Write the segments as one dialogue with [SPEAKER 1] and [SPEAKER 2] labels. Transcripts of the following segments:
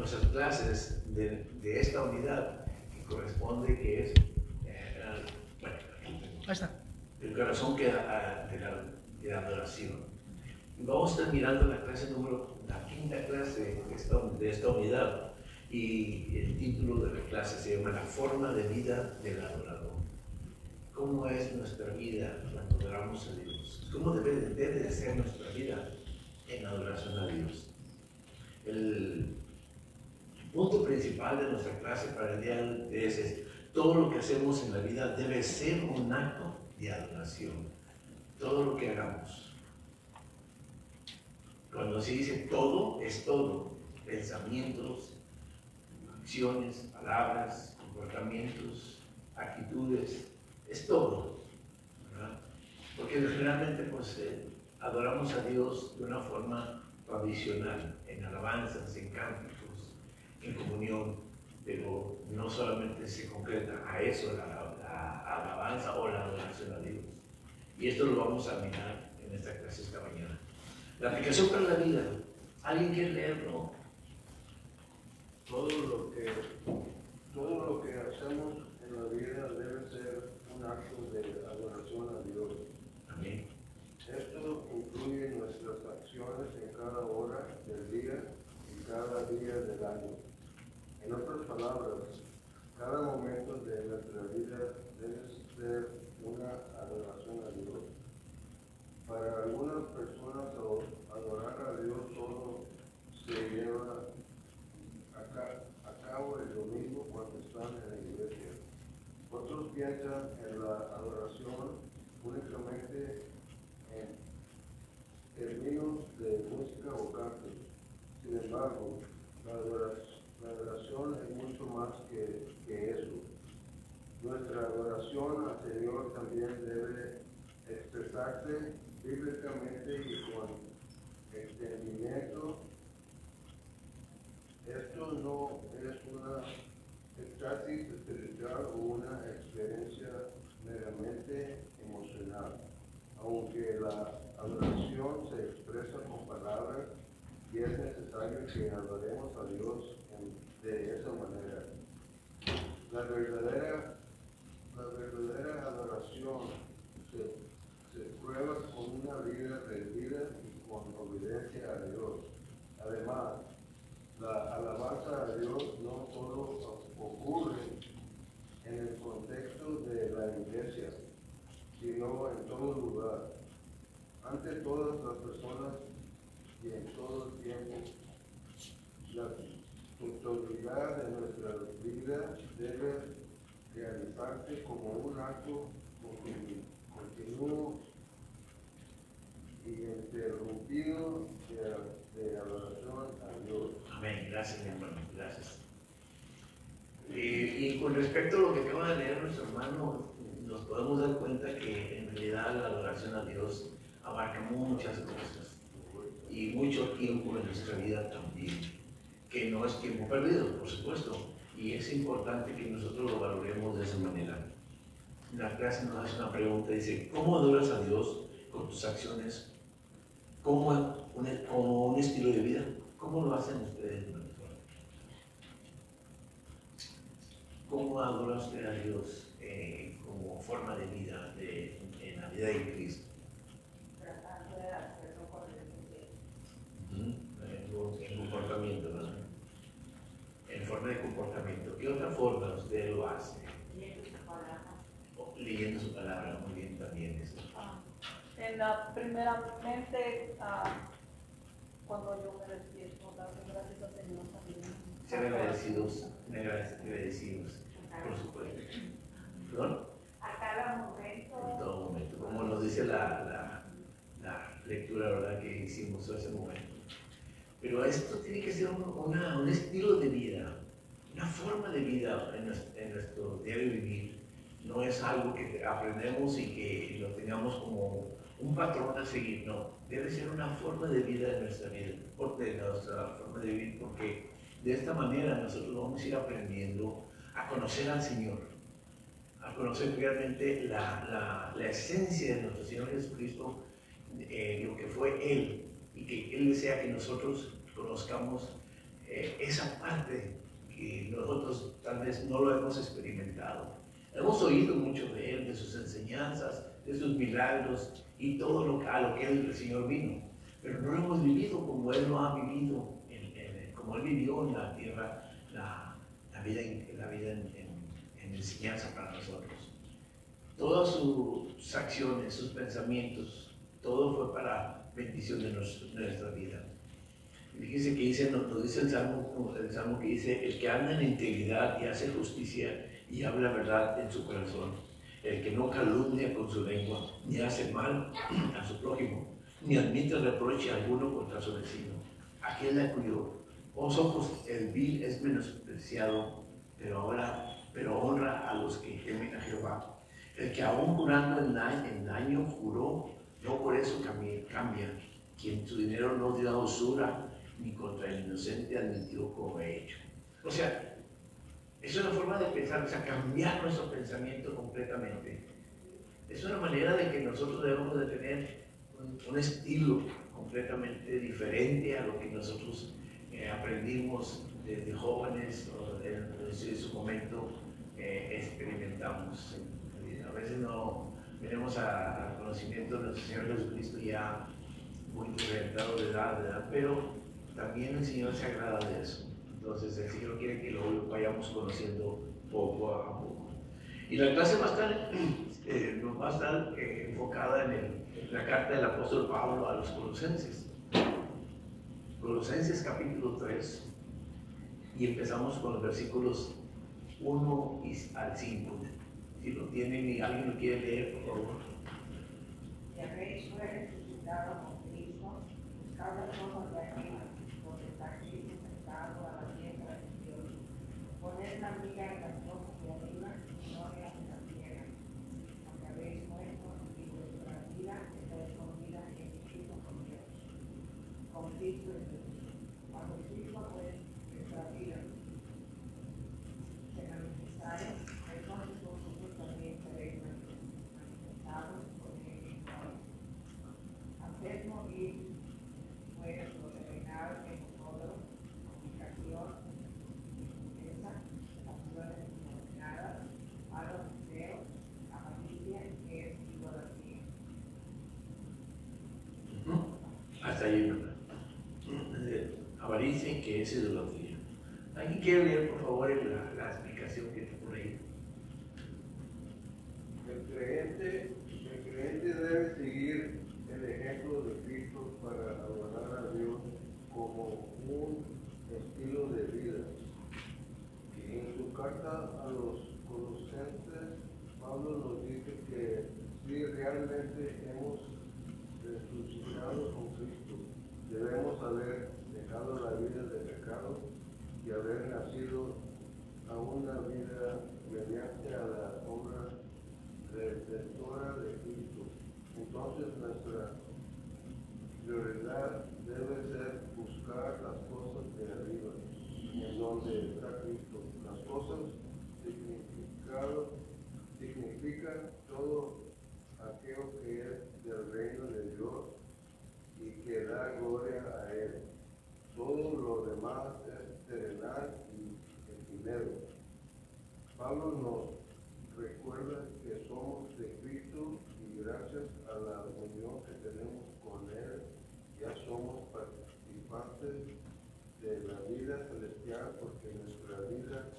[SPEAKER 1] nuestras clases de esta unidad que corresponde, que es, bueno,
[SPEAKER 2] Ahí está.
[SPEAKER 1] el corazón de la adoración. Y vamos a estar mirando la quinta clase de esta unidad, y el título de la clase se llama La forma de vida del adorador. ¿Cómo es nuestra vida cuando adoramos a Dios? ¿Cómo debe de ser nuestra vida en adoración a Dios? El punto principal de nuestra clase para el día de hoy es todo lo que hacemos en la vida debe ser un acto de adoración. Todo lo que hagamos. Cuando se dice todo, es todo. Pensamientos, acciones, palabras, comportamientos, actitudes, es todo, ¿verdad? Porque generalmente pues, adoramos a Dios de una forma tradicional, en alabanzas, en cánticos, en comunión, pero no solamente se concreta a eso, la alabanza o la adoración a Dios. Y esto lo vamos a mirar en esta clase esta mañana. La aplicación para la vida. ¿Alguien quiere leerlo?
[SPEAKER 3] Todo lo que hacemos en la vida debe ser un acto de adoración a Dios.
[SPEAKER 1] Amén.
[SPEAKER 3] Esto incluye nuestras acciones en cada hora del día y cada día del año. En otras palabras, cada momento de nuestra vida debe ser una adoración a Dios. Para algunas personas, adorar a Dios solo se lleva a cabo el domingo cuando están en la iglesia. Otros piensan en la adoración únicamente en términos de música o canto. Sin embargo, la adoración es mucho más que eso. Nuestra adoración al Señor también debe expresarse bíblicamente y con entendimiento. Esto no es una éxtasis espiritual o una experiencia meramente emocional. Aunque la adoración se expresa con palabras, y es necesario que adoremos a Dios de esa manera. La verdadera adoración se prueba con una vida rendida y con obediencia a Dios. Además, la alabanza a Dios no solo ocurre en el contexto de la iglesia, sino en todo lugar. Ante todas las personas y en todo el tiempo, la totalidad de nuestra vida debe realizarse como un acto continuo y interrumpido de adoración a Dios.
[SPEAKER 1] Amén. Gracias, mi hermano. Gracias. Y con respecto a lo que acaba de leer nuestro hermano, nos podemos dar cuenta que en realidad la adoración a Dios abarca muchas cosas y mucho tiempo en nuestra vida también, que no es tiempo perdido, por supuesto, y es importante que nosotros lo valoremos de esa manera. La clase nos hace una pregunta, dice, ¿cómo adoras a Dios con tus acciones? ¿Como un estilo de vida? ¿Cómo lo hacen ustedes, hermanos? ¿Cómo adora usted a Dios como forma de vida en la vida de Cristo?
[SPEAKER 4] Tratando de hacerlo correctamente.
[SPEAKER 1] En comportamiento, ¿no? En forma de comportamiento. ¿Qué otra forma usted lo hace?
[SPEAKER 4] Leyendo su palabra.
[SPEAKER 1] Leyendo su palabra, muy bien también eso.
[SPEAKER 5] Primeramente, cuando yo me despierto, darle gracias al Señor también.
[SPEAKER 1] Ser agradecidos, por supuesto. ¿Perdón?
[SPEAKER 4] A cada momento.
[SPEAKER 1] En todo momento, como nos dice la lectura, ¿verdad?, que hicimos hace un momento. Pero esto tiene que ser un estilo de vida, una forma de vida en nuestro diario vivir. No es algo que aprendemos y que lo tengamos como un patrón a seguir, no. Debe ser una forma de vida en nuestra vida, de nuestra forma de vivir, porque de esta manera nosotros vamos a ir aprendiendo a conocer al Señor, a conocer realmente la esencia de nuestro Señor Jesucristo, lo que fue Él, y que Él desea que nosotros conozcamos esa parte que nosotros tal vez no lo hemos experimentado. Hemos oído mucho de Él, de sus enseñanzas, de sus milagros y todo a lo que el Señor vino. Pero no lo hemos vivido como Él lo ha vivido, como Él vivió en la tierra, la vida en enseñanza para nosotros. Todas sus acciones, sus pensamientos, todo fue para bendición de nuestra vida. Fíjese que dice, nos dice el Salmo que dice: el que anda en integridad y hace justicia y habla verdad en su corazón, el que no calumnia con su lengua, ni hace mal a su prójimo, ni admite reproche alguno contra su vecino. Aquel a cuyos ojos el vil es menospreciado, pero honra a los que temen a Jehová. El que aún jurando en daño juró, no por eso cambia. Quien su dinero no dio a usura, ni contra el inocente admitió como he hecho. O sea, es una forma de pensar, o sea, cambiar nuestro pensamiento completamente. Es una manera de que nosotros debemos de tener un estilo completamente diferente a lo que nosotros aprendimos desde jóvenes o en su momento experimentamos. A veces no venimos al conocimiento de nuestro Señor Jesucristo ya muy reventado de edad, ¿verdad? Pero también el Señor se agrada de eso. Entonces el Señor quiere que lo vayamos conociendo poco a poco. Y la clase va a estar enfocada en la carta del apóstol Pablo a los Colosenses. Colosenses capítulo 3, y empezamos con los versículos 1 al 5. Si lo tienen y alguien lo quiere leer, por favor.
[SPEAKER 4] Y habéis resucitado con Cristo, buscad las cosas de arriba, donde está Cristo sentado a la diestra de Dios. Poned la mira en las cosas de arriba y no en las de la tierra, porque habéis muerto y vuestra vida está escondida en Cristo con Dios. Con Cristo en Dios. Cuando Cristo fue nuestra vida, se manifestaron, entonces vosotros también seréis manifestados con Él en gloria. Haced morir pues lo terrenal en vosotros, comunicación, tristeza, pasiones desordenadas, malos deseos, avaricia, que es idolatría.
[SPEAKER 1] Hasta ahí, ¿verdad? Avaricia, que es idolatría. ¿Alguien quiere leer, por favor, la explicación que está por ahí?
[SPEAKER 3] El creyente debe seguir el ejemplo de Cristo para adorar a Dios como un estilo de vida. Y en su carta a los Colosenses, Pablo nos dice que si realmente hemos resucitado con Cristo, debemos haber dejado la vida de pecado y haber nacido a una vida mediante a la obra redentora de Cristo. Entonces nuestra prioridad debe ser buscar las cosas de arriba, en donde está Cristo. Las cosas significan todo aquello que es del reino de Dios y que da gloria a Él. Todo lo demás es terrenal y efímero. Pablo nos recuerda que somos de Cristo y gracias a la unión que tenemos con Él ya somos participantes de la vida celestial, porque nuestra vida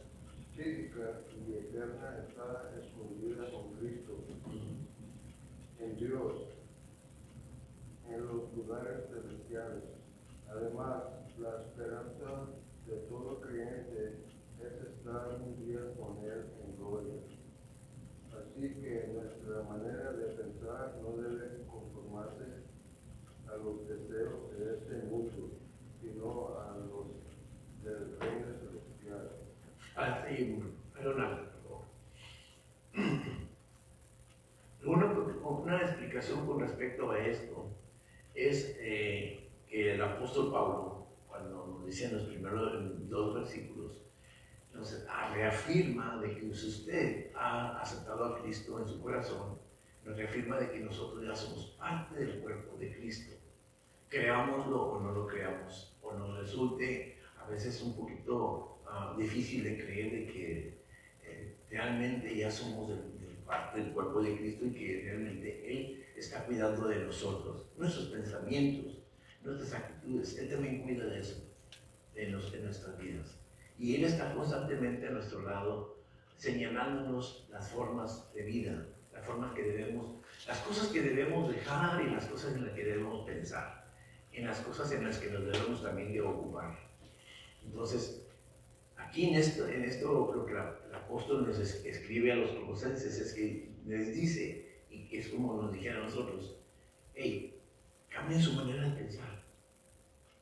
[SPEAKER 3] física y eterna está escondida con Cristo en Dios, en los lugares celestiales. Además, la esperanza de todo creyente es estar un día con Él en gloria. Así que nuestra manera de pensar no debe conformarse a los deseos de este mundo, sino a los del reino celestial.
[SPEAKER 1] Así, perdóname, por favor. Una explicación con respecto a esto es que el apóstol Pablo, cuando nos dice en los primeros 2 versículos, entonces reafirma de que si usted ha aceptado a Cristo en su corazón, nos reafirma de que nosotros ya somos parte del cuerpo de Cristo. Creámoslo o no lo creamos, o nos resulte a veces un poquito difícil de creer de que realmente ya somos parte del cuerpo de Cristo y que realmente Él está cuidando de nosotros, nuestros pensamientos, nuestras actitudes. Él también cuida de eso, de nuestras vidas. Y Él está constantemente a nuestro lado, señalándonos las formas de vida, las formas que debemos, las cosas que debemos dejar y las cosas en las que debemos pensar, en las cosas en las que nos debemos también de ocupar. Entonces, aquí en esto lo que el apóstol nos escribe a los colosenses es que les dice, y que es como nos dijera a nosotros, hey, cambien su manera de pensar.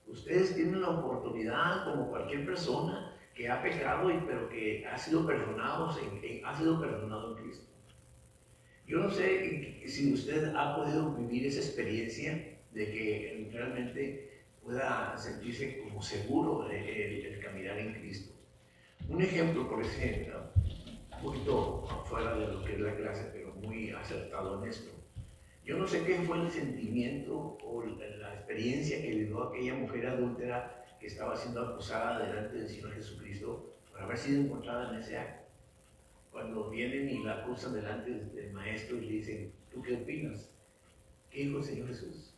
[SPEAKER 1] Ustedes tienen la oportunidad, como cualquier persona que ha pecado, pero que ha sido perdonado, ha sido perdonado en Cristo. Yo no sé si usted ha podido vivir esa experiencia de que realmente pueda sentirse como seguro el caminar en Cristo. Un ejemplo, por ejemplo, un poquito fuera de lo que es la clase, pero muy acertado en esto. Yo no sé qué fue el sentimiento o la experiencia que vivió aquella mujer adúltera que estaba siendo acusada delante del Señor Jesucristo por haber sido encontrada en ese acto. Cuando vienen y la acusan delante del maestro y le dicen, ¿tú qué opinas? ¿Qué dijo el Señor Jesús?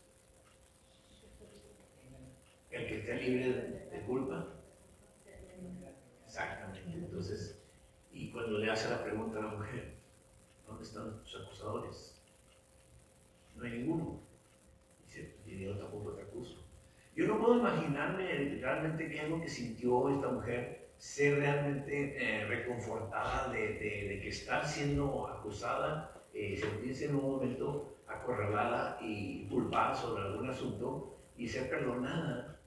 [SPEAKER 1] El que esté libre de culpa. Exactamente. Entonces, y cuando le hace la pregunta a la mujer, ¿dónde están tus acusadores? No hay ninguno. Dice, y yo tampoco te acuso. Yo no puedo imaginarme realmente qué es lo que sintió esta mujer, ser realmente reconfortada de que estar siendo acusada, sentirse en un momento acorralada y culpada sobre algún asunto y ser perdonada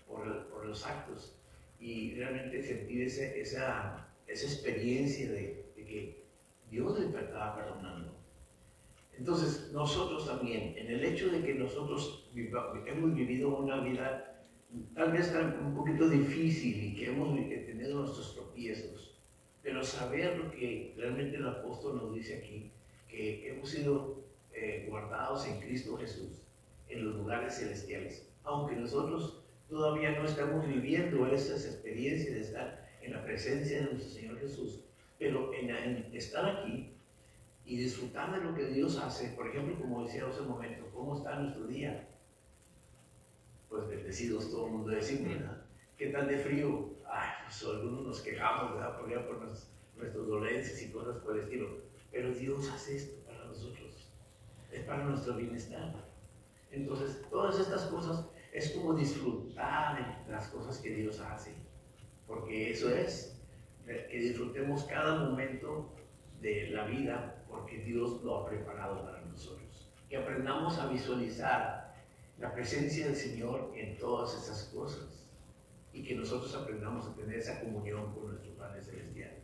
[SPEAKER 1] por los actos. Y realmente sentir esa experiencia de que Dios le estaba perdonando. Entonces, nosotros también, en el hecho de que nosotros hemos vivido una vida tal vez un poquito difícil y que hemos tenido nuestros tropiezos, pero saber lo que realmente el apóstol nos dice aquí, que hemos sido guardados en Cristo Jesús, en los lugares celestiales, aunque nosotros todavía no estamos viviendo esas experiencias de estar en la presencia de nuestro Señor Jesús, pero en estar aquí y disfrutar de lo que Dios hace. Por ejemplo, como decía hace un momento, ¿cómo está nuestro día? Pues bendecidos todo el mundo decimos, ¿verdad? ¿Qué tal de frío? Ay, pues algunos nos quejamos, ¿verdad? Por nuestras dolencias y cosas por el estilo. Pero Dios hace esto para nosotros. Es para nuestro bienestar. Entonces, todas estas cosas es como disfrutar de las cosas que Dios hace. Porque eso es, que disfrutemos cada momento de la vida, porque Dios lo ha preparado para nosotros. Que aprendamos a visualizar la presencia del Señor en todas esas cosas y que nosotros aprendamos a tener esa comunión con nuestro Padre Celestial.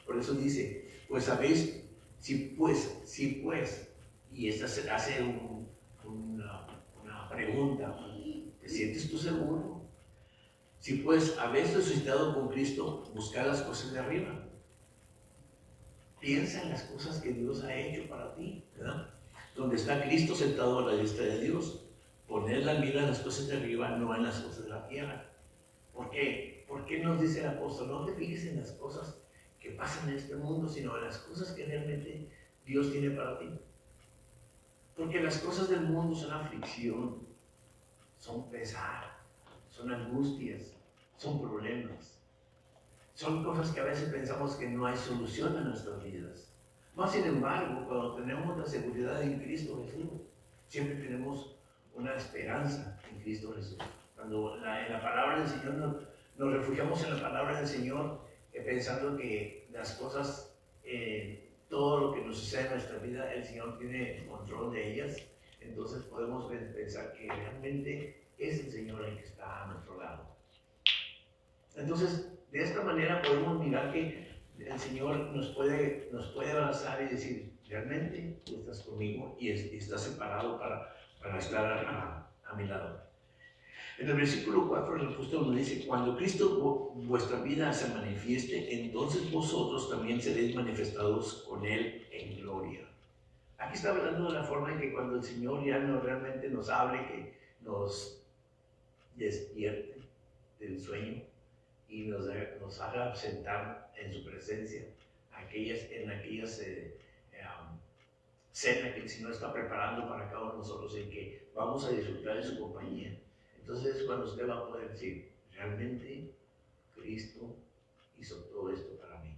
[SPEAKER 1] Por eso dice, pues sabéis, si pues, y esta se hace una pregunta, ¿te sientes tú seguro? Si pues habéis resucitado con Cristo, buscad las cosas de arriba. Piensa en las cosas que Dios ha hecho para ti, ¿verdad? Donde está Cristo sentado a la diestra de Dios. Poner la mira en las cosas de arriba, no en las cosas de la tierra. ¿Por qué? ¿Por qué nos dice el apóstol? No te fijes en las cosas que pasan en este mundo, sino en las cosas que realmente Dios tiene para ti. Porque las cosas del mundo son aflicción, son pesar, son angustias, son problemas. Son cosas que a veces pensamos que no hay solución en nuestras vidas. Más sin embargo, cuando tenemos la seguridad en Cristo Jesús, siempre tenemos una esperanza en Cristo Jesús. Cuando en la palabra del Señor nos refugiamos en la palabra del Señor, pensando que las cosas, todo lo que nos sucede en nuestra vida, el Señor tiene el control de ellas, entonces podemos pensar que realmente es el Señor el que está a nuestro lado. Entonces, de esta manera podemos mirar que el Señor nos puede abrazar y decir, realmente tú estás conmigo y estás separado para estar a mi lado. En el versículo 4 el apóstol nos dice, cuando Cristo vuestra vida se manifieste, entonces vosotros también seréis manifestados con Él en gloria. Aquí está hablando de la forma en que cuando el Señor ya no realmente nos hable, que nos despierte, del sueño y nos haga sentar en su presencia en aquellas cena que el Señor está preparando para cada uno de nosotros y que vamos a disfrutar de su compañía. Entonces es cuando usted va a poder decir, realmente Cristo hizo todo esto para mí.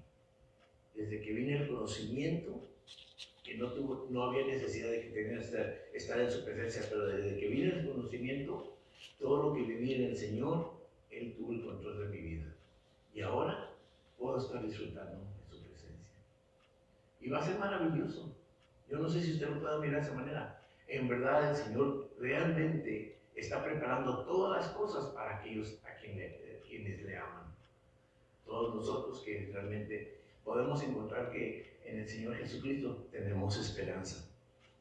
[SPEAKER 1] Desde que vine el conocimiento, que no había necesidad de que tenga que estar en su presencia, pero desde que vine el conocimiento, todo lo que viví en el Señor, Él tuvo el control de mi vida. Y ahora puedo estar disfrutando de su presencia. Y va a ser maravilloso. Yo no sé si usted lo puede mirar de esa manera. En verdad, el Señor realmente está preparando todas las cosas para aquellos quienes le aman. Todos nosotros que realmente podemos encontrar que en el Señor Jesucristo tenemos esperanza.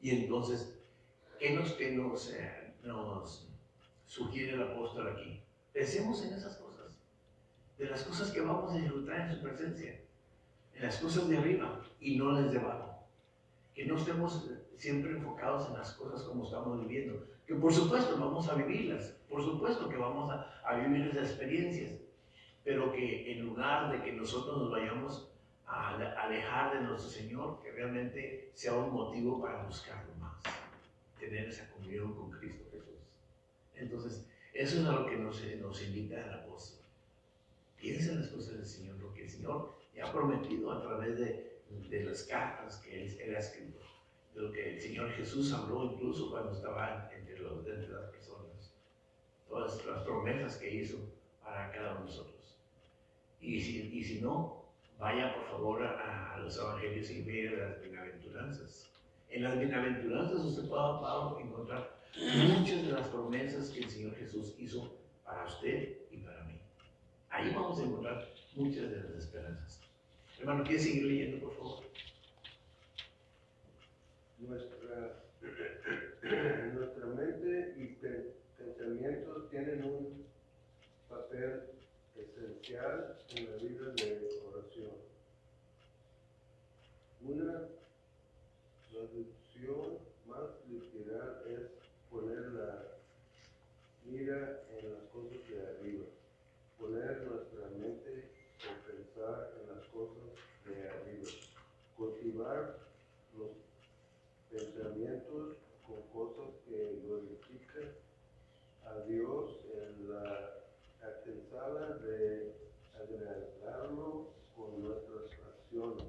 [SPEAKER 1] Y entonces, ¿qué nos sugiere el apóstol aquí? Pensemos en esas cosas, de las cosas que vamos a disfrutar en su presencia, en las cosas de arriba y no las de abajo. Que no estemos siempre enfocados en las cosas como estamos viviendo, que por supuesto vamos a vivirlas, por supuesto que vamos a vivir esas experiencias, pero que en lugar de que nosotros nos vayamos a alejar de nuestro Señor, que realmente sea un motivo para buscarlo más, tener esa comunión con Cristo Jesús. Entonces, eso es a lo que nos invita el apóstol. Piensa en las cosas del Señor, lo que el Señor ya ha prometido a través de las cartas que Él ha escrito, de lo que el Señor Jesús habló incluso cuando estaba entre las personas, todas las promesas que hizo para cada uno de nosotros. Y si no, vaya por favor a los evangelios y vea las bienaventuranzas. En las bienaventuranzas usted va a encontrar muchas de las promesas que el Señor Jesús hizo para usted y para mí. Ahí vamos a encontrar muchas de las esperanzas. Hermano, ¿quiere seguir leyendo, por favor?
[SPEAKER 3] Nuestra mente y pensamientos tienen un papel esencial en la vida de oración. Una traducción más literal es poner la mira en las cosas de arriba, poner nuestra mente o pensar en las cosas de arriba, cultivar los pensamientos con cosas que glorifican a Dios en la antesala de agradarlo con nuestras acciones.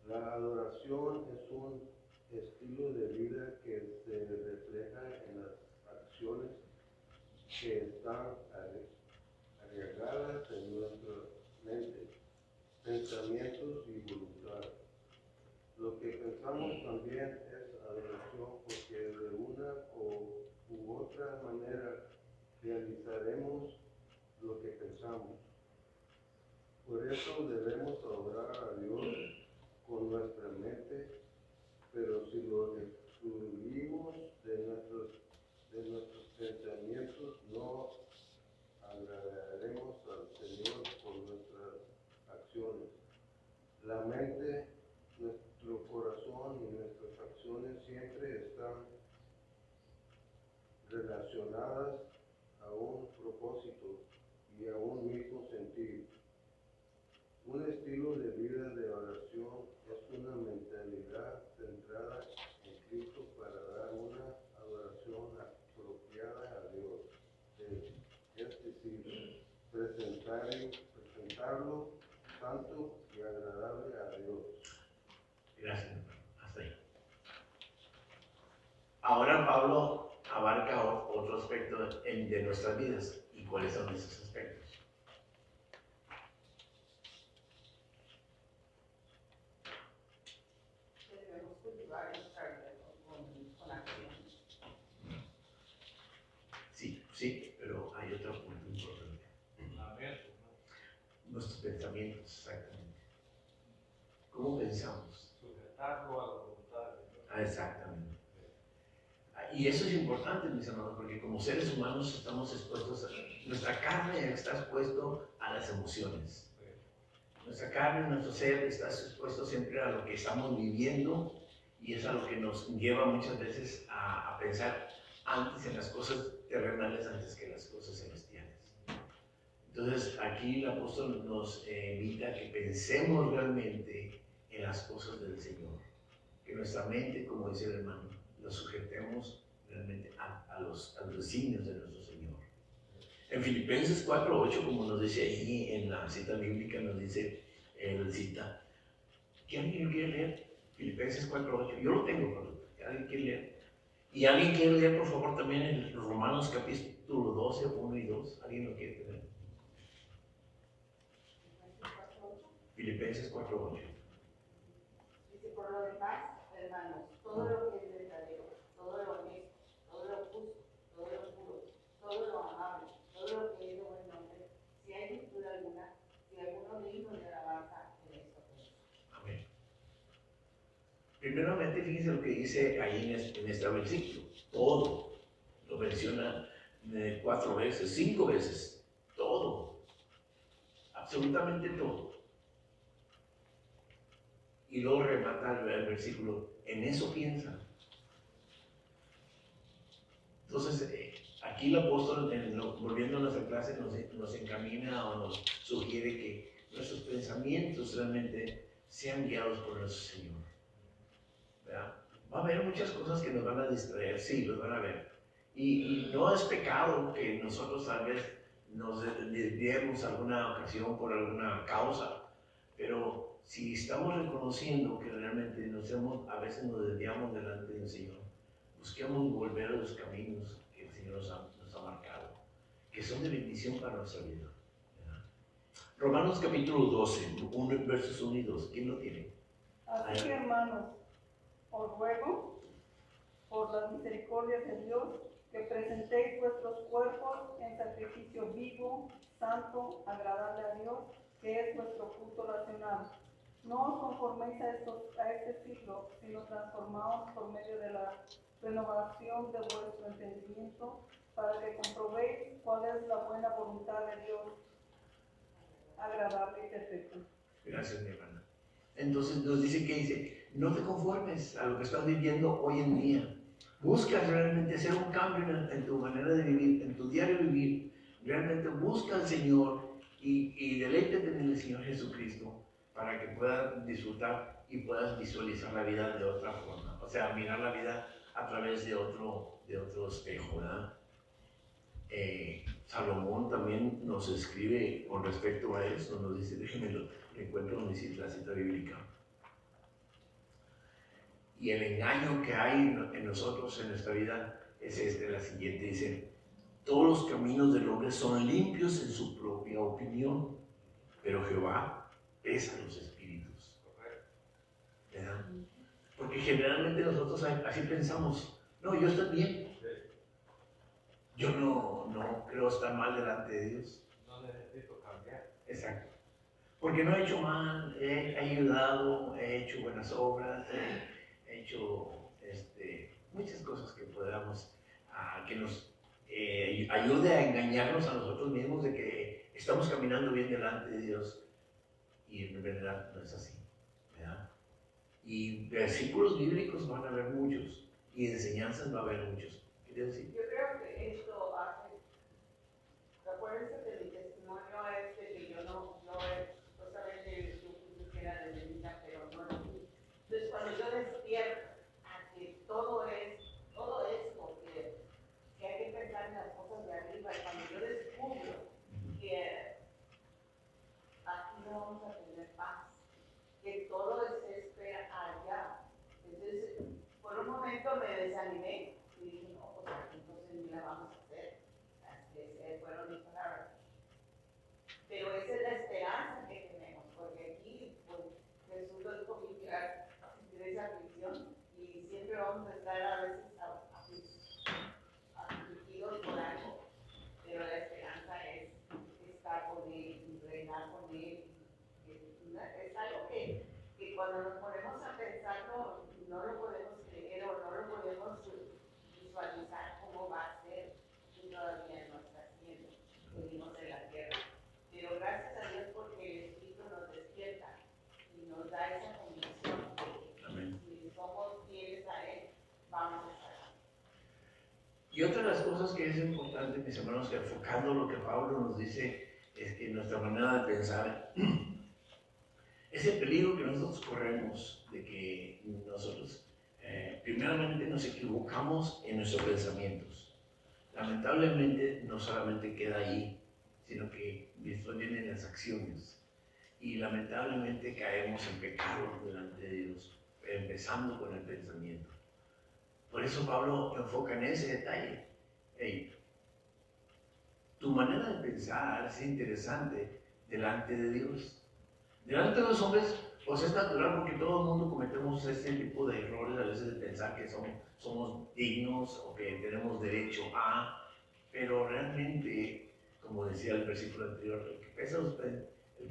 [SPEAKER 3] La adoración es un estilo de vida que se refleja en las acciones que están agregadas en nuestra mente, pensamientos y voluntad. Lo que pensamos también es adoración, porque de una u otra manera realizaremos lo que pensamos. Por eso debemos adorar a Dios con nuestra mente, pero si lo excluimos de nuestros pensamientos, no agradaremos al Señor por nuestras acciones. La mente, nuestro corazón y nuestras acciones siempre están relacionadas a un propósito y a un mismo sentido. Un estilo de vida de oración es una mentalidad centrada en Cristo para dar una adoración apropiada a Dios, es decir, presentarlo santo y agradable a Dios.
[SPEAKER 1] Gracias, hasta ahí. Ahora Pablo abarca otro aspecto de nuestras vidas. ¿Y cuáles son esos aspectos?
[SPEAKER 4] Debemos cultivar nuestra vida con acción.
[SPEAKER 1] Sí, pero hay otro punto importante. Nuestros pensamientos, exactamente. ¿Cómo pensamos?
[SPEAKER 2] Sujetarlo a la voluntad de Dios.
[SPEAKER 1] Exactamente. Y eso es importante, mis hermanos, porque como seres humanos estamos expuestos nuestra carne está expuesto a las emociones. Nuestra carne, nuestro ser está expuesto siempre a lo que estamos viviendo y es a lo que nos lleva muchas veces a pensar antes en las cosas terrenales antes que en las cosas celestiales. Entonces, aquí el apóstol nos invita a que pensemos realmente en las cosas del Señor. Que nuestra mente, como dice el hermano, la sujetemos realmente a los designios de nuestro Señor. En Filipenses 4:8, como nos dice ahí en la cita bíblica, nos dice la cita. ¿Que alguien lo quiere leer? Filipenses 4:8. Yo lo tengo, pero ¿alguien quiere leer? Y alguien quiere leer, por favor, también en Romanos capítulo 12, 1 y 2. ¿Alguien lo quiere tener? Filipenses 4:8.
[SPEAKER 4] Dice, por lo demás, hermanos, todo lo que es verdadero, todo lo honesto, todo lo justo, todo lo puro, todo lo amable, todo lo que es de buen nombre, si hay virtud alguna, si alguno digno de alabanza, en esto pienso.
[SPEAKER 1] Amén. Primeramente, fíjense lo que dice ahí en este versículo. Todo. Lo menciona 4 veces, 5 veces. Todo. Absolutamente todo. Y luego remata el versículo, en eso piensa. Entonces, aquí el apóstol, volviendo a nuestra clase, nos encamina o nos sugiere que nuestros pensamientos realmente sean guiados por nuestro Señor. ¿Verdad? Va a haber muchas cosas que nos van a distraer, sí, los van a ver. Y no es pecado que nosotros tal vez nos desviemos alguna ocasión por alguna causa, pero si estamos reconociendo que realmente a veces nos desviamos delante del Señor, busquemos volver a los caminos que el Señor nos ha marcado, que son de bendición para nuestra vida. ¿Verdad? Romanos capítulo 12, versos 1 y 2. ¿Quién lo tiene?
[SPEAKER 5] Así que, hermanos, os ruego, por las misericordias de Dios, que presentéis vuestros cuerpos en sacrificio vivo, santo, agradable a Dios, que es vuestro culto racional. No os conforméis a este siglo, sino transformaos por medio de la renovación de vuestro entendimiento, para que comprobéis cuál es la buena voluntad de Dios, agradable y perfecta.
[SPEAKER 1] Gracias, mi hermana. Entonces nos dice, no te conformes a lo que estás viviendo hoy en día. Busca realmente hacer un cambio en tu manera de vivir, en tu diario vivir. Realmente busca al Señor y deleítate en el Señor Jesucristo para que puedas disfrutar y puedas visualizar la vida de otra forma. O sea, mirar la vida a través de otro espejo, ¿verdad? Salomón también nos escribe con respecto a eso, nos dice, déjenme lo encuentro donde dice la cita bíblica. Y el engaño que hay en nosotros, en nuestra vida, es la siguiente, dice, todos los caminos del hombre son limpios en su propia opinión, pero Jehová pesa los espíritus. ¿Verdad? Porque generalmente nosotros así pensamos, no, yo estoy bien. Yo no creo estar mal delante de Dios.
[SPEAKER 2] No necesito cambiar.
[SPEAKER 1] Exacto. Porque no he hecho mal, he ayudado, he hecho buenas obras, he hecho muchas cosas que podamos, que nos ayude a engañarnos a nosotros mismos de que estamos caminando bien delante de Dios. Y en verdad no es así, ¿verdad? Y versículos bíblicos van a haber muchos, y enseñanzas va a haber muchos. ¿Qué decir?
[SPEAKER 4] Yo creo que esto hace, acuérdense que mi testimonio es de que yo no justamente yo quisiera de bebida, pero no lo fui. Entonces cuando yo despierto a que todo esto, que hay que pensar en las cosas de arriba, y cuando yo descubro que aquí no vamos a tener paz, que todo se espera allá. Entonces, por un momento me desanimé y dije, no, pues entonces ni la vamos a hacer. Fueron mis palabras. Pero esa es la esperanza que tenemos, porque aquí, pues, Jesús nos dijo que esa aflicción y siempre vamos a estar a veces afligidos por algo, pero la esperanza es estar con Él y reinar con Él. Es algo que cuando nos ponemos a pensar no lo podemos creer o no lo podemos visualizar cómo va a ser, y todavía no está haciendo. Venimos de la tierra. Pero gracias a Dios porque el Espíritu nos despierta y nos da esa convicción de que si somos fieles a Él, vamos a estar.
[SPEAKER 1] Y otra de las cosas que es importante, mis hermanos, que enfocando lo que Pablo nos dice nuestra manera de pensar, es el peligro que nosotros corremos de que nosotros primeramente nos equivocamos en nuestros pensamientos. Lamentablemente no solamente queda ahí, sino que después vienen las acciones. Y lamentablemente caemos en pecado delante de Dios, empezando con el pensamiento. Por eso Pablo enfoca en ese detalle. Hey, tu manera de pensar es interesante delante de Dios. Delante de los hombres, pues es natural porque todo el mundo cometemos este tipo de errores a veces de pensar que somos dignos o que tenemos derecho a, pero realmente, como decía el versículo anterior, el que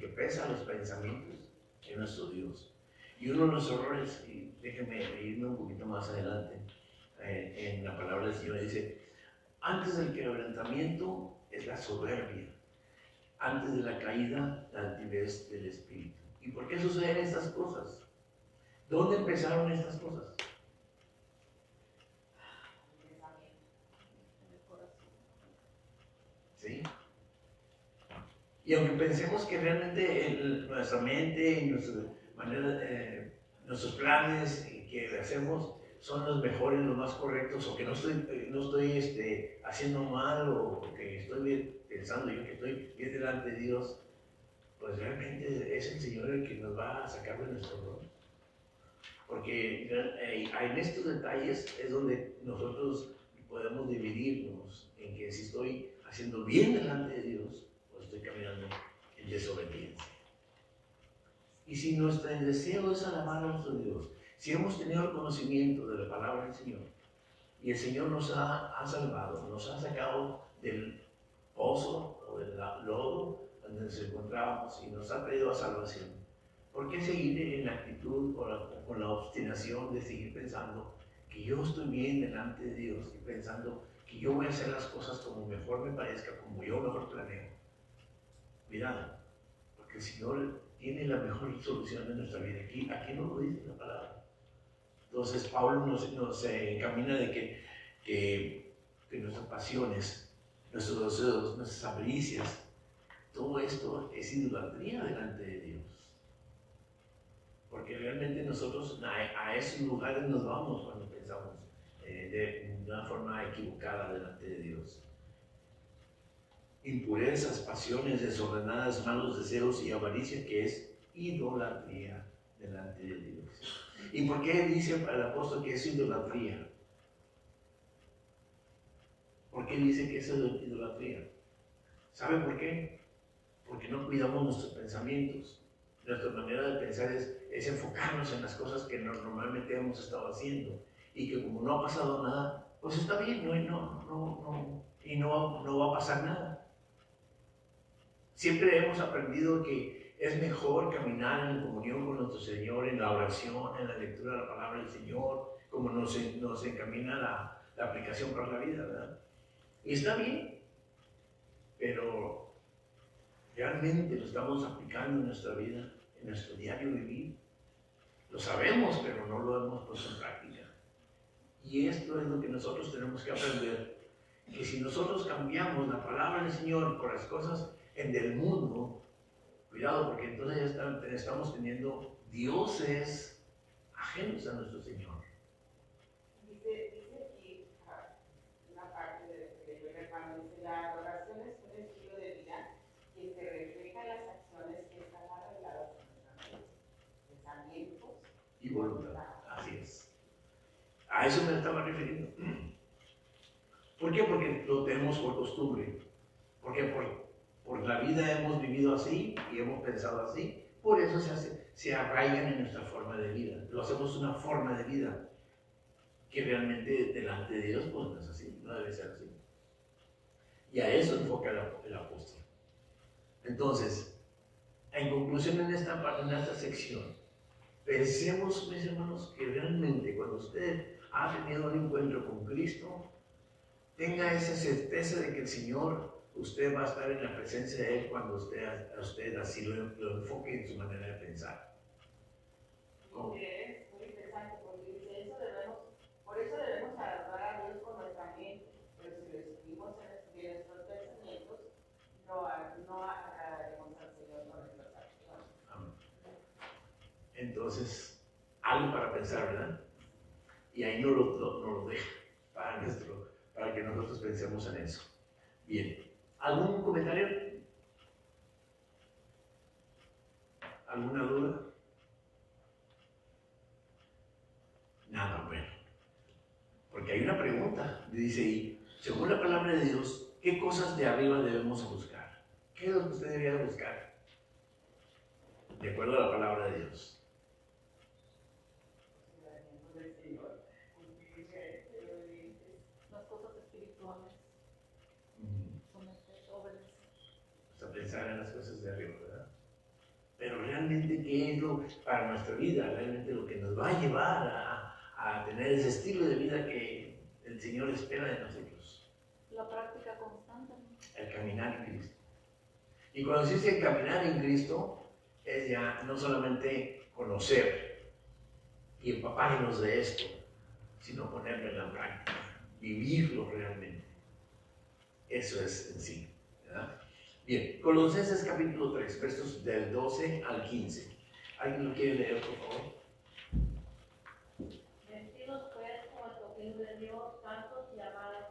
[SPEAKER 1] pesa los pensamientos es nuestro Dios. Y uno de los errores, y déjenme irme un poquito más adelante, en la palabra del Señor dice, antes del quebrantamiento es la soberbia, antes de la caída la altivez del espíritu. ¿Y por qué suceden estas cosas? ¿Dónde empezaron estas cosas? ¿Sí? Y aunque pensemos que realmente nuestra mente y nuestra manera, nuestros planes que hacemos son los mejores, los más correctos, o que no estoy haciendo mal, o que estoy pensando yo que estoy bien delante de Dios, pues realmente es el Señor el que nos va a sacar de nuestro error. Porque en estos detalles es donde nosotros podemos dividirnos en que si estoy haciendo bien delante de Dios, o estoy caminando en desobediencia. Y si nuestro deseo es alabar a nuestro Dios, si hemos tenido el conocimiento de la palabra del Señor, y el Señor nos ha salvado, nos ha sacado del pozo o del lodo donde nos encontrábamos y nos ha traído a salvación, ¿por qué seguir en la actitud o con la obstinación de seguir pensando que yo estoy bien delante de Dios y pensando que yo voy a hacer las cosas como mejor me parezca, como yo mejor planeo? Cuidado, porque el Señor tiene la mejor solución de nuestra vida. Aquí no lo dice la palabra. Entonces Pablo nos encamina de que nuestras pasiones, nuestros deseos, nuestras avaricias, todo esto es idolatría delante de Dios. Porque realmente nosotros a esos lugares nos vamos cuando pensamos de una forma equivocada delante de Dios. Impurezas, pasiones desordenadas, malos deseos y avaricia, que es idolatría delante de Dios. ¿Y por qué dice el apóstol que es idolatría? ¿Por qué dice que es idolatría? ¿Sabe por qué? Porque no cuidamos nuestros pensamientos. Nuestra manera de pensar es enfocarnos en las cosas que normalmente hemos estado haciendo y que como no ha pasado nada, pues está bien, no va a pasar nada. Siempre hemos aprendido que es mejor caminar en comunión con nuestro Señor, en la oración, en la lectura de la palabra del Señor, como nos encamina la aplicación para la vida, ¿verdad? Y está bien, pero realmente lo estamos aplicando en nuestra vida, en nuestro diario vivir. Lo sabemos, pero no lo hemos puesto en práctica. Y esto es lo que nosotros tenemos que aprender, que si nosotros cambiamos la palabra del Señor por las cosas del mundo, cuidado, porque entonces ya estamos teniendo dioses ajenos a nuestro Señor.
[SPEAKER 4] Dice aquí una parte de que yo hermano, dice, la adoración es un estilo de vida que se refleja en las acciones que están arregladas en nuestra mente, pensamientos
[SPEAKER 1] Y voluntad, así es. A eso me estaba refiriendo. ¿Por qué? Porque lo tenemos por costumbre. Porque por la vida hemos vivido así y hemos pensado así. Por eso se arraigan en nuestra forma de vida. Lo hacemos una forma de vida que realmente delante de Dios pues no es así, no debe ser así. Y a eso enfoca el apóstol. Entonces, en conclusión en esta sección, pensemos, mis hermanos, que realmente cuando usted ha tenido un encuentro con Cristo, tenga esa certeza de que el Señor, usted va a estar en la presencia de Él cuando usted así lo enfoque en su manera de pensar. ¿Cómo?
[SPEAKER 4] Es muy interesante porque dice, por eso debemos adorar a Dios con nuestra mente, pero si lo escribimos en nuestros pensamientos, no agrada
[SPEAKER 1] Entonces, algo para pensar, ¿verdad? Y ahí no lo deja para que nosotros pensemos en eso. Bien, ¿algún comentario? ¿Alguna duda? Nada, bueno. Porque hay una pregunta, dice ahí, según la palabra de Dios, ¿qué cosas de arriba debemos buscar? ¿Qué es lo que usted debería buscar? De acuerdo a la palabra de Dios.
[SPEAKER 5] Las cosas espirituales son jóvenes.
[SPEAKER 1] A pensar en las cosas de arriba, ¿verdad? Pero realmente, ¿qué es lo para nuestra vida? Realmente lo que nos va a llevar a tener ese estilo de vida que el Señor espera de nosotros.
[SPEAKER 5] La práctica constante.
[SPEAKER 1] El caminar en Cristo. Y cuando se dice caminar en Cristo, es ya no solamente conocer y empaparnos de esto, sino ponerlo en la práctica, vivirlo realmente. Eso es en sí, ¿verdad? Bien, Colosenses capítulo 3, versos del 12 al 15. ¿Alguien lo quiere leer, por favor?
[SPEAKER 6] Vestidos pues como el pueblo de Dios, santos y amados,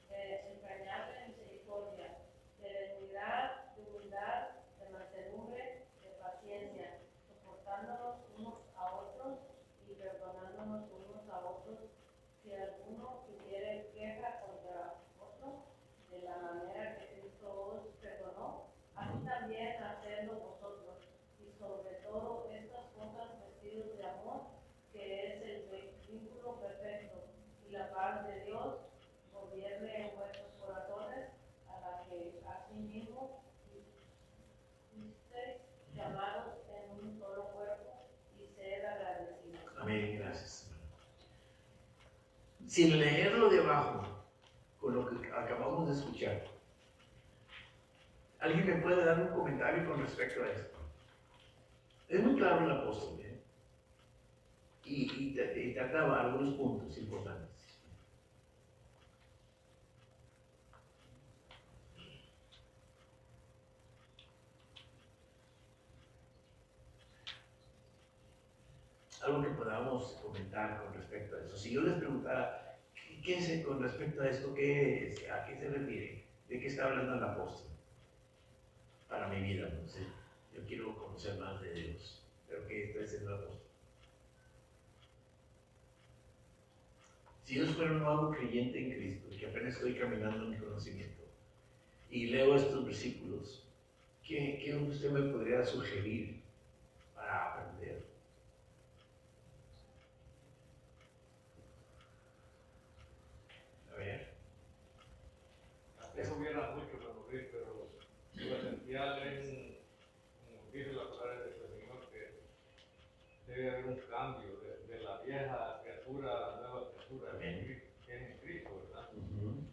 [SPEAKER 6] de entrañable misericordia, de benignidad, de humildad, de mansedumbre, de paciencia, soportándonos unos a otros y perdonándonos unos a otros, si alguno tuviere queja contra otro, de la manera que Cristo os perdonó, así también hacedlo vosotros, y sobre todo estas cosas vestidos de amor, que es el vínculo perfecto, y la paz de Dios gobierne en vuestros corazones, a la que asimismo fuisteis llamados en un solo cuerpo, y sed agradecidos.
[SPEAKER 1] Amén, gracias. Sin leerlo de abajo, con lo que acabamos de escuchar, ¿alguien me puede dar un comentario con respecto a esto? Es muy claro el apóstol, ¿eh? Y trataba algunos puntos importantes. Algo que podamos comentar con respecto a eso. Si yo les preguntara, ¿qué es con respecto a esto? ¿Qué es? ¿A qué se refiere? ¿De qué está hablando el apóstol? Para mi vida, no sé. Yo quiero conocer más de Dios. ¿Pero qué está diciendo el apóstol? Si yo fuera un nuevo creyente en Cristo, que apenas estoy caminando en mi conocimiento, y leo estos versículos, ¿qué usted me podría sugerir para aprender? A ver.
[SPEAKER 2] Eso hubiera mucho para morir, pero lo esencial es, como dice la palabra del Señor, que debe haber un cambio de la vieja criatura a la nueva criatura,
[SPEAKER 1] Amén.
[SPEAKER 2] que es en Cristo, ¿verdad?
[SPEAKER 1] Uh-huh.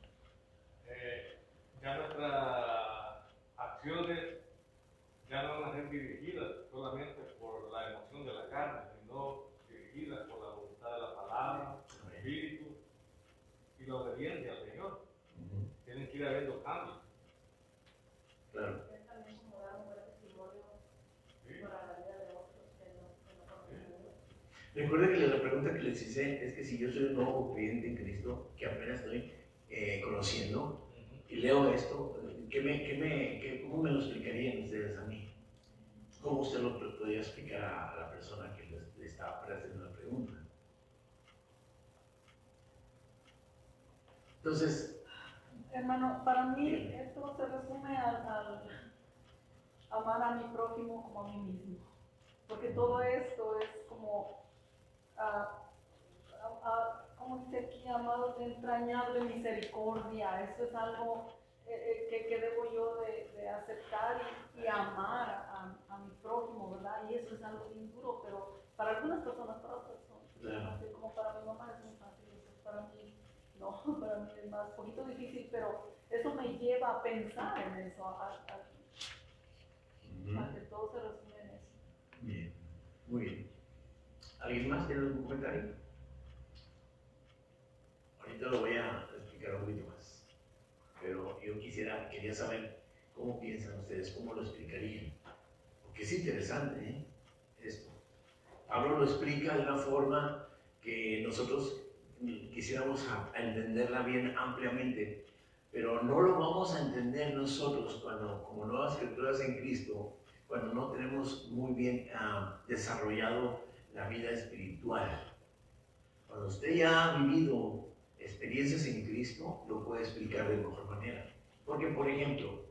[SPEAKER 2] Ya nuestras acciones ya no van a ser dirigidas solamente por la emoción de la carne, sino dirigidas por la voluntad de la palabra, el espíritu y la obediencia al Señor.
[SPEAKER 1] Uh-huh.
[SPEAKER 2] Tienen que ir habiendo cambios.
[SPEAKER 1] Claro.
[SPEAKER 6] Es también como dar un buen testimonio
[SPEAKER 2] ¿Sí?
[SPEAKER 6] para la vida de otros que no conocen a Dios.
[SPEAKER 1] Recuerde que la pregunta que les hice es que si yo soy un nuevo creyente en Cristo, que apenas estoy conociendo, y leo esto, ¿cómo me lo explicarían ustedes a mí? ¿Cómo usted lo podría explicar a la persona que le está haciendo la pregunta? Entonces,
[SPEAKER 5] Hermano, para mí esto se resume al amar a mi prójimo como a mí mismo. Porque todo esto es como, ¿cómo dice aquí? Amados de entrañable misericordia. Esto es algo que debo yo de aceptar y amar a mi prójimo, ¿verdad? Y eso es algo bien duro, pero para algunas personas, para otras son.
[SPEAKER 1] Claro.
[SPEAKER 5] Así como para mi mamá es muy fácil, eso es para mí. No, para mí es más poquito difícil, pero eso me lleva a pensar en eso, a que todo se resume en eso.
[SPEAKER 1] bien, muy bien. ¿Alguien más tiene algún comentario? Ahorita lo voy a explicar un poquito más, pero yo quería saber cómo piensan ustedes, cómo lo explicarían, porque es interesante, ¿eh? Esto. Pablo lo explica de una forma que nosotros quisiéramos entenderla bien ampliamente, pero no lo vamos a entender nosotros como nuevas criaturas en Cristo, cuando no tenemos muy bien desarrollado la vida espiritual. Cuando usted ya ha vivido experiencias en Cristo, lo puede explicar de mejor manera. Porque, por ejemplo,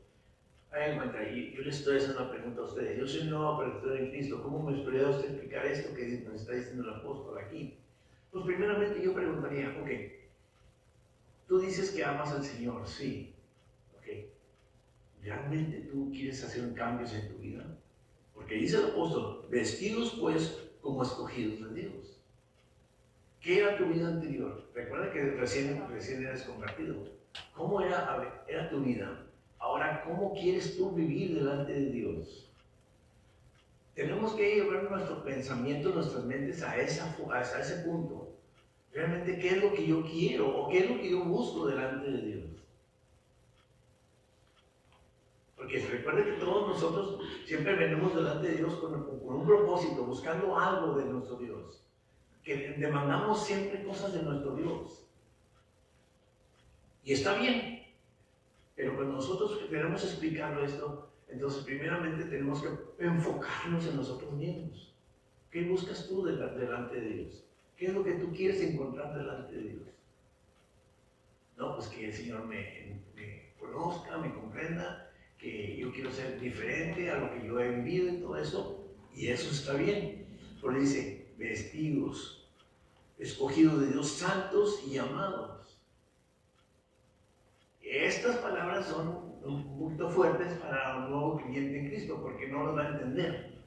[SPEAKER 1] yo les estoy haciendo una pregunta a ustedes. Yo soy nuevo criatura en Cristo. ¿Cómo me podría usted explicar esto que nos está diciendo el apóstol aquí? Pues primeramente yo preguntaría, ok, tú dices que amas al Señor, sí, ok, ¿realmente tú quieres hacer cambios en tu vida? Porque dice el apóstol, vestidos pues como escogidos de Dios. ¿Qué era tu vida anterior? Recuerda que recién eres convertido. ¿Cómo era tu vida? Ahora, ¿cómo quieres tú vivir delante de Dios? Tenemos que llevar nuestro pensamiento, nuestras mentes a ese punto. Realmente, ¿qué es lo que yo quiero o qué es lo que yo busco delante de Dios? Porque recuerden que todos nosotros siempre venimos delante de Dios con un propósito, buscando algo de nuestro Dios. Que demandamos siempre cosas de nuestro Dios. Y está bien. Pero cuando nosotros queremos explicarlo esto, entonces primeramente tenemos que enfocarnos en nosotros mismos. ¿Qué buscas tú delante de Dios? ¿Qué es lo que tú quieres encontrar delante de Dios? No, pues que el Señor me conozca, me comprenda, que yo quiero ser diferente a lo que yo he vivido y todo eso. Y eso está bien. Pero dice, vestidos, escogidos de Dios, santos y amados. Estas palabras son un poquito fuertes para un nuevo creyente en Cristo, porque no los va a entender.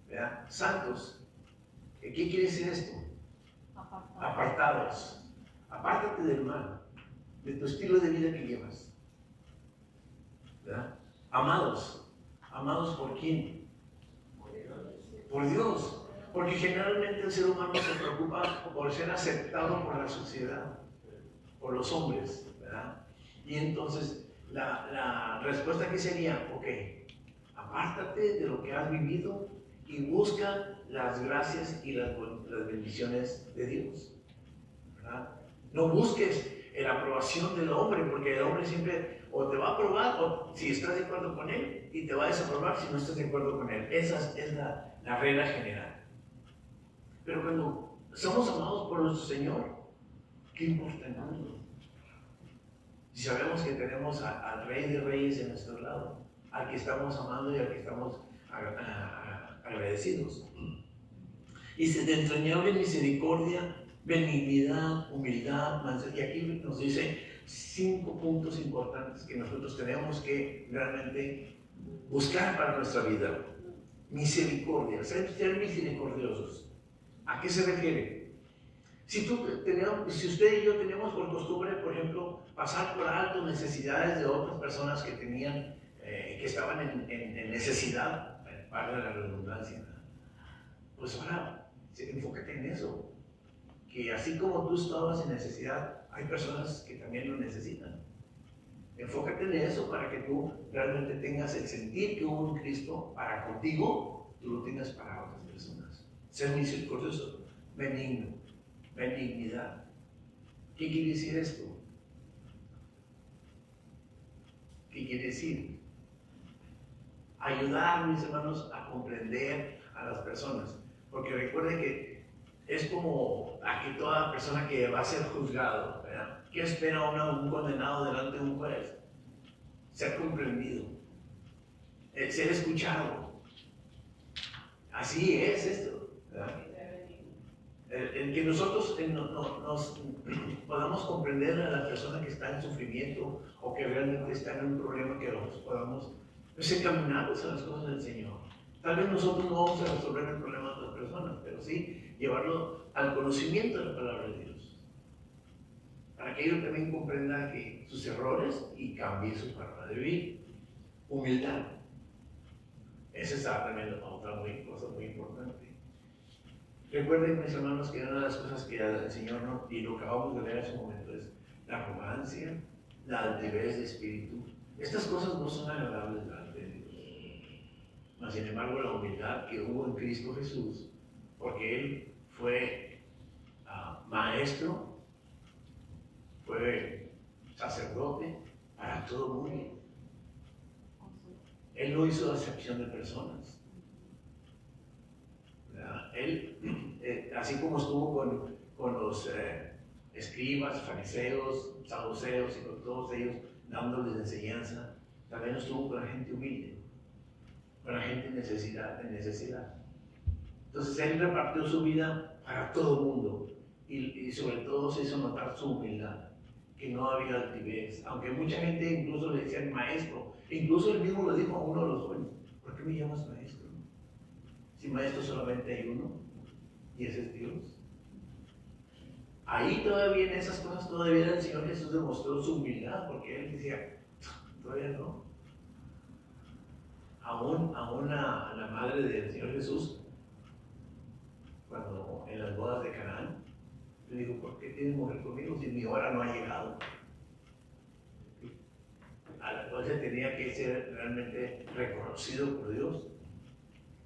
[SPEAKER 1] ¿Verdad? Santos. ¿Qué quiere decir esto? Apartados. Apártate del mal, de tu estilo de vida que llevas. ¿Verdad? Amados. ¿Amados por quién? Por Dios. Porque generalmente el ser humano se preocupa por ser aceptado por la sociedad, por los hombres, ¿verdad? Y entonces la respuesta aquí sería, ok, apártate de lo que has vivido y busca las gracias y las bendiciones de Dios, ¿verdad? No busques la aprobación del hombre, porque el hombre siempre o te va a aprobar o si estás de acuerdo con él y te va a desaprobar si no estás de acuerdo con él. Esa es la regla general. Pero cuando somos amados por nuestro Señor, ¿qué importa el mundo? Si sabemos que tenemos al Rey de Reyes en nuestro lado, al que estamos amando y al que estamos agradecidos. Y de entrañable misericordia, benignidad, humildad, mansedumbre. Y aquí nos dice 5 puntos importantes que nosotros tenemos que realmente buscar para nuestra vida. Misericordia, ser misericordiosos. ¿A qué se refiere? Si usted y yo teníamos por costumbre, por ejemplo, pasar por alto necesidades de otras personas que tenían, que estaban en necesidad, para la redundancia, pues ahora enfócate en eso, que así como tú estabas en necesidad, hay personas que también lo necesitan. Enfócate en eso para que tú realmente tengas el sentir que hubo un Cristo para contigo, tú lo tengas para otras personas. Ser misericordioso, benigno. Benignidad. ¿Qué quiere decir esto? ¿Qué quiere decir? Ayudar, mis hermanos, a comprender a las personas. Porque recuerden que es como aquí toda persona que va a ser juzgado, ¿verdad? ¿Qué espera un condenado delante de un juez? Ser comprendido, ser escuchado. Así es esto, ¿verdad? El que nosotros nos podamos comprender a la persona que está en sufrimiento o que realmente está en un problema, que los podamos encaminarlos a las cosas del Señor. Tal vez nosotros no vamos a resolver el problema de otras personas, pero sí llevarlo al conocimiento de la palabra de Dios, para que ellos también comprendan que sus errores y cambie su forma de vivir. Humildad. Esa es también otra cosa muy importante. Recuerden, mis hermanos, que una de las cosas que el Señor no, y lo que acabamos de leer en ese momento, es la arrogancia, la altivez de espíritu. Estas cosas no son agradables delante de Dios. Mas, sin embargo, la humildad que hubo en Cristo Jesús, porque él fue maestro, fue sacerdote para todo el mundo. Él no hizo acepción de personas. Él, así como estuvo con los escribas, fariseos, saduceos y con todos ellos dándoles enseñanza, también estuvo con la gente humilde, con la gente en necesidad. Entonces él repartió su vida para todo el mundo y sobre todo se hizo notar su humildad, que no había altivez, aunque mucha gente incluso le decían maestro, incluso él mismo le dijo a uno de los jóvenes: ¿por qué me llamas maestro? Si maestro solamente hay uno, y ese es Dios. Ahí todavía en esas cosas todavía el Señor Jesús demostró su humildad, porque él decía: todavía no. Aún a la madre del Señor Jesús, cuando en las bodas de Canaán, le dijo: ¿por qué tienes mujer conmigo si mi hora no ha llegado? A la cual se tenía que ser realmente reconocido por Dios.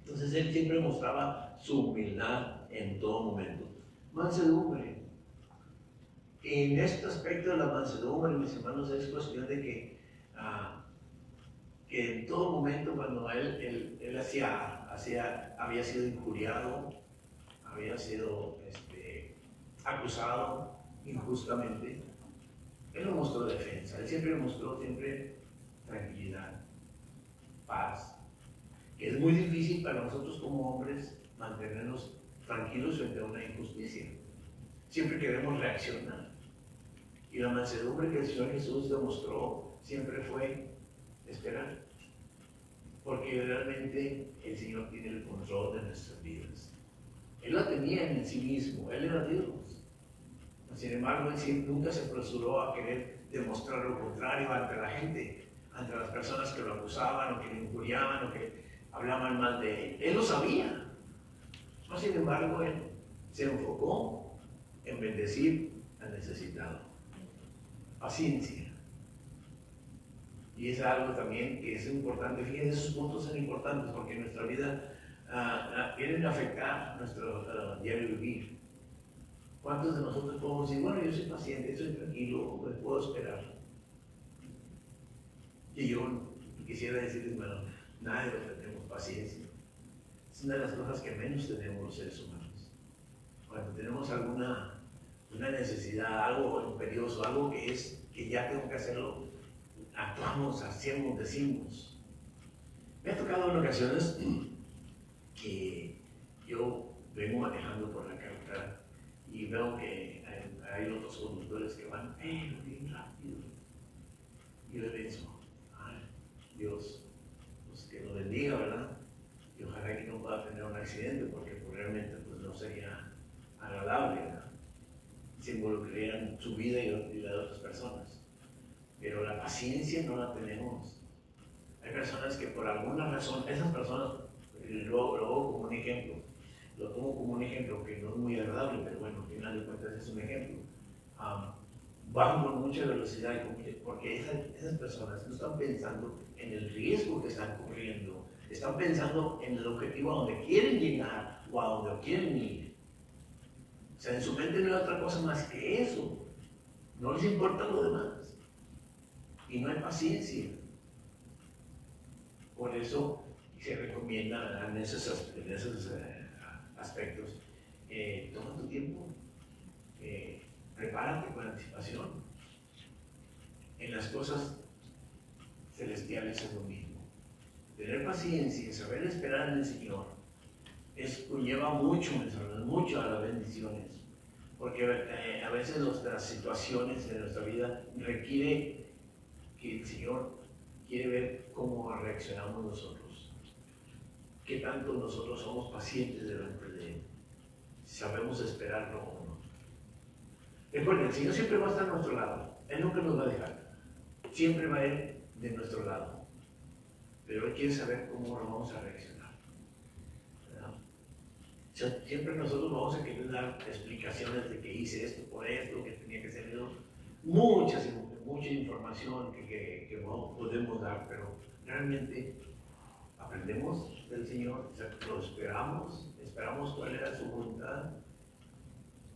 [SPEAKER 1] Entonces él siempre mostraba su humildad en todo momento. Mansedumbre. En este aspecto de la mansedumbre, mis hermanos, es cuestión de que en todo momento, cuando él había sido injuriado, había sido acusado injustamente, él no mostró defensa, él siempre mostró tranquilidad, paz. Que es muy difícil para nosotros como hombres mantenernos tranquilos frente a una injusticia. Siempre queremos reaccionar. Y la mansedumbre que el Señor Jesús demostró siempre fue esperar. Porque realmente el Señor tiene el control de nuestras vidas. Él la tenía en sí mismo, Él era Dios. Sin embargo, Él nunca se apresuró a querer demostrar lo contrario ante la gente, ante las personas que lo acusaban o que lo injuriaban o que hablaban mal de Él. Él lo sabía. Sin embargo, Él se enfocó en bendecir al necesitado. Paciencia. Y es algo también que es importante. Fíjense, esos puntos son importantes porque en nuestra vida vienen a afectar nuestro diario vivir. ¿Cuántos de nosotros podemos decir: bueno, yo soy paciente, soy tranquilo, me puedo esperar? Y yo quisiera decirles: bueno, nadie tenemos paciencia. Es una de las cosas que menos tenemos los seres humanos. Cuando tenemos alguna necesidad, algo imperioso, algo que ya tengo que hacerlo, actuamos, hacemos, decimos. Me ha tocado en ocasiones que yo vengo manejando por la carretera y veo que hay otros conductores que van bien rápido. Y yo le pienso: ay, Dios, pues que nos bendiga, ¿verdad? Y ojalá que no pueda tener un accidente, porque realmente pues, no sería agradable, ¿verdad? Se involucrarían su vida y la de otras personas. Pero la paciencia no la tenemos. Hay personas que por alguna razón, esas personas, lo hago como un ejemplo, lo tomo como un ejemplo que no es muy agradable, pero bueno, al final de cuentas es un ejemplo. Van con mucha velocidad, porque esas personas no están pensando en el riesgo que están corriendo, están pensando en el objetivo a donde quieren llegar o a donde quieren ir. O sea, en su mente no hay otra cosa más que eso. No les importa lo demás. Y no hay paciencia. Por eso se recomienda en esos aspectos: toma tu tiempo, prepárate con anticipación. En las cosas celestiales es lo mismo. Tener paciencia y saber esperar en el Señor conlleva mucho a las bendiciones, porque a veces nuestras situaciones en nuestra vida requiere que el Señor quiere ver cómo reaccionamos nosotros, qué tanto nosotros somos pacientes delante de Él, si sabemos esperarlo o no. Recuerden, el Señor siempre va a estar a nuestro lado, Él nunca nos va a dejar, siempre va a ir de nuestro lado, pero Él quiere saber cómo vamos a reaccionar. Siempre nosotros vamos a querer dar explicaciones de que hice esto por esto, que tenía que ser eso, mucha información que podemos dar, pero realmente aprendemos del Señor, lo esperamos cuál era su voluntad,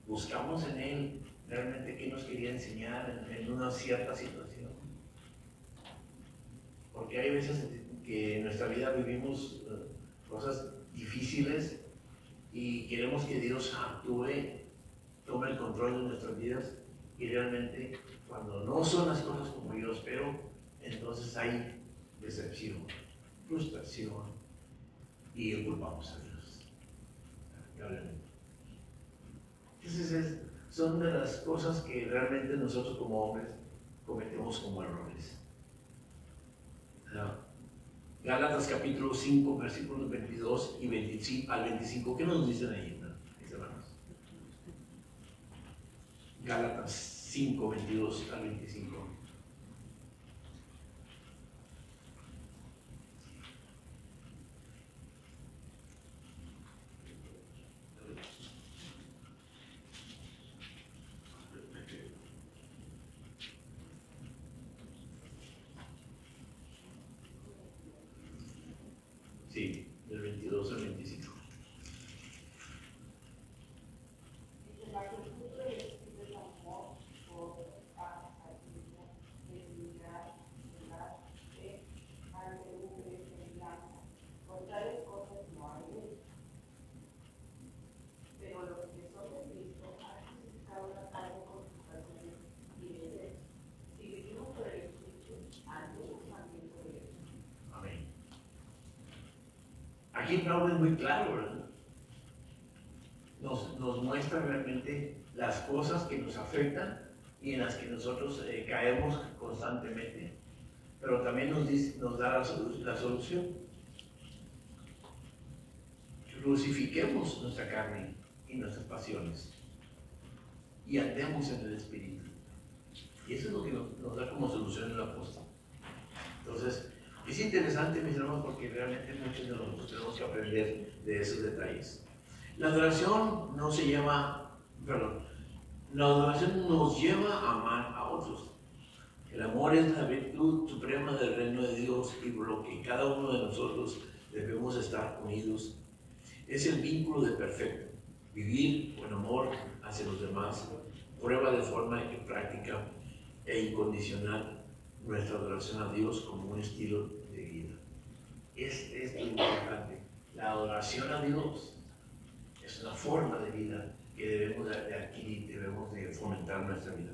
[SPEAKER 1] buscamos en Él realmente qué nos quería enseñar en una cierta situación. Porque hay veces que en nuestra vida vivimos cosas difíciles y queremos que Dios actúe, tome el control de nuestras vidas, y realmente cuando no son las cosas como yo espero, entonces hay decepción, frustración y culpamos a Dios. Entonces son de las cosas que realmente nosotros como hombres cometemos como errores. Gálatas capítulo 5, versículos 22 y 25 al 25. ¿Qué nos dicen ahí, mis hermanos? Gálatas 5, 22 al 25. Sí, del 22 al 25.
[SPEAKER 4] La cultura del espíritu amor, por paz, paciencia, benignidad, bondad, fe, mansedumbre, templanza. Por tales cosas no hay ley. Pero los que son de Cristo han crucificado la carne con sus pasiones y deseos. Si vivimos por el Espíritu, andemos también por él.
[SPEAKER 1] Amén. Aquí Pablo es muy claro, ¿verdad? Nos muestra realmente las cosas que nos afectan y en las que nosotros caemos constantemente, pero también nos da la solución. Crucifiquemos nuestra carne y nuestras pasiones y andemos en el Espíritu. Y eso es lo que nos da como solución el apóstol. Entonces, es interesante, mis hermanos, porque realmente muchos de nosotros tenemos que aprender de esos detalles. La adoración nos lleva a amar a otros. El amor es la virtud suprema del reino de Dios y por lo que cada uno de nosotros debemos estar unidos. Es el vínculo de perfecto. Vivir con amor hacia los demás, prueba de forma y práctica e incondicional nuestra adoración a Dios como un estilo de vida. Esto es lo importante. La adoración a Dios es una forma de vida que debemos de adquirir, debemos de fomentar en nuestra vida.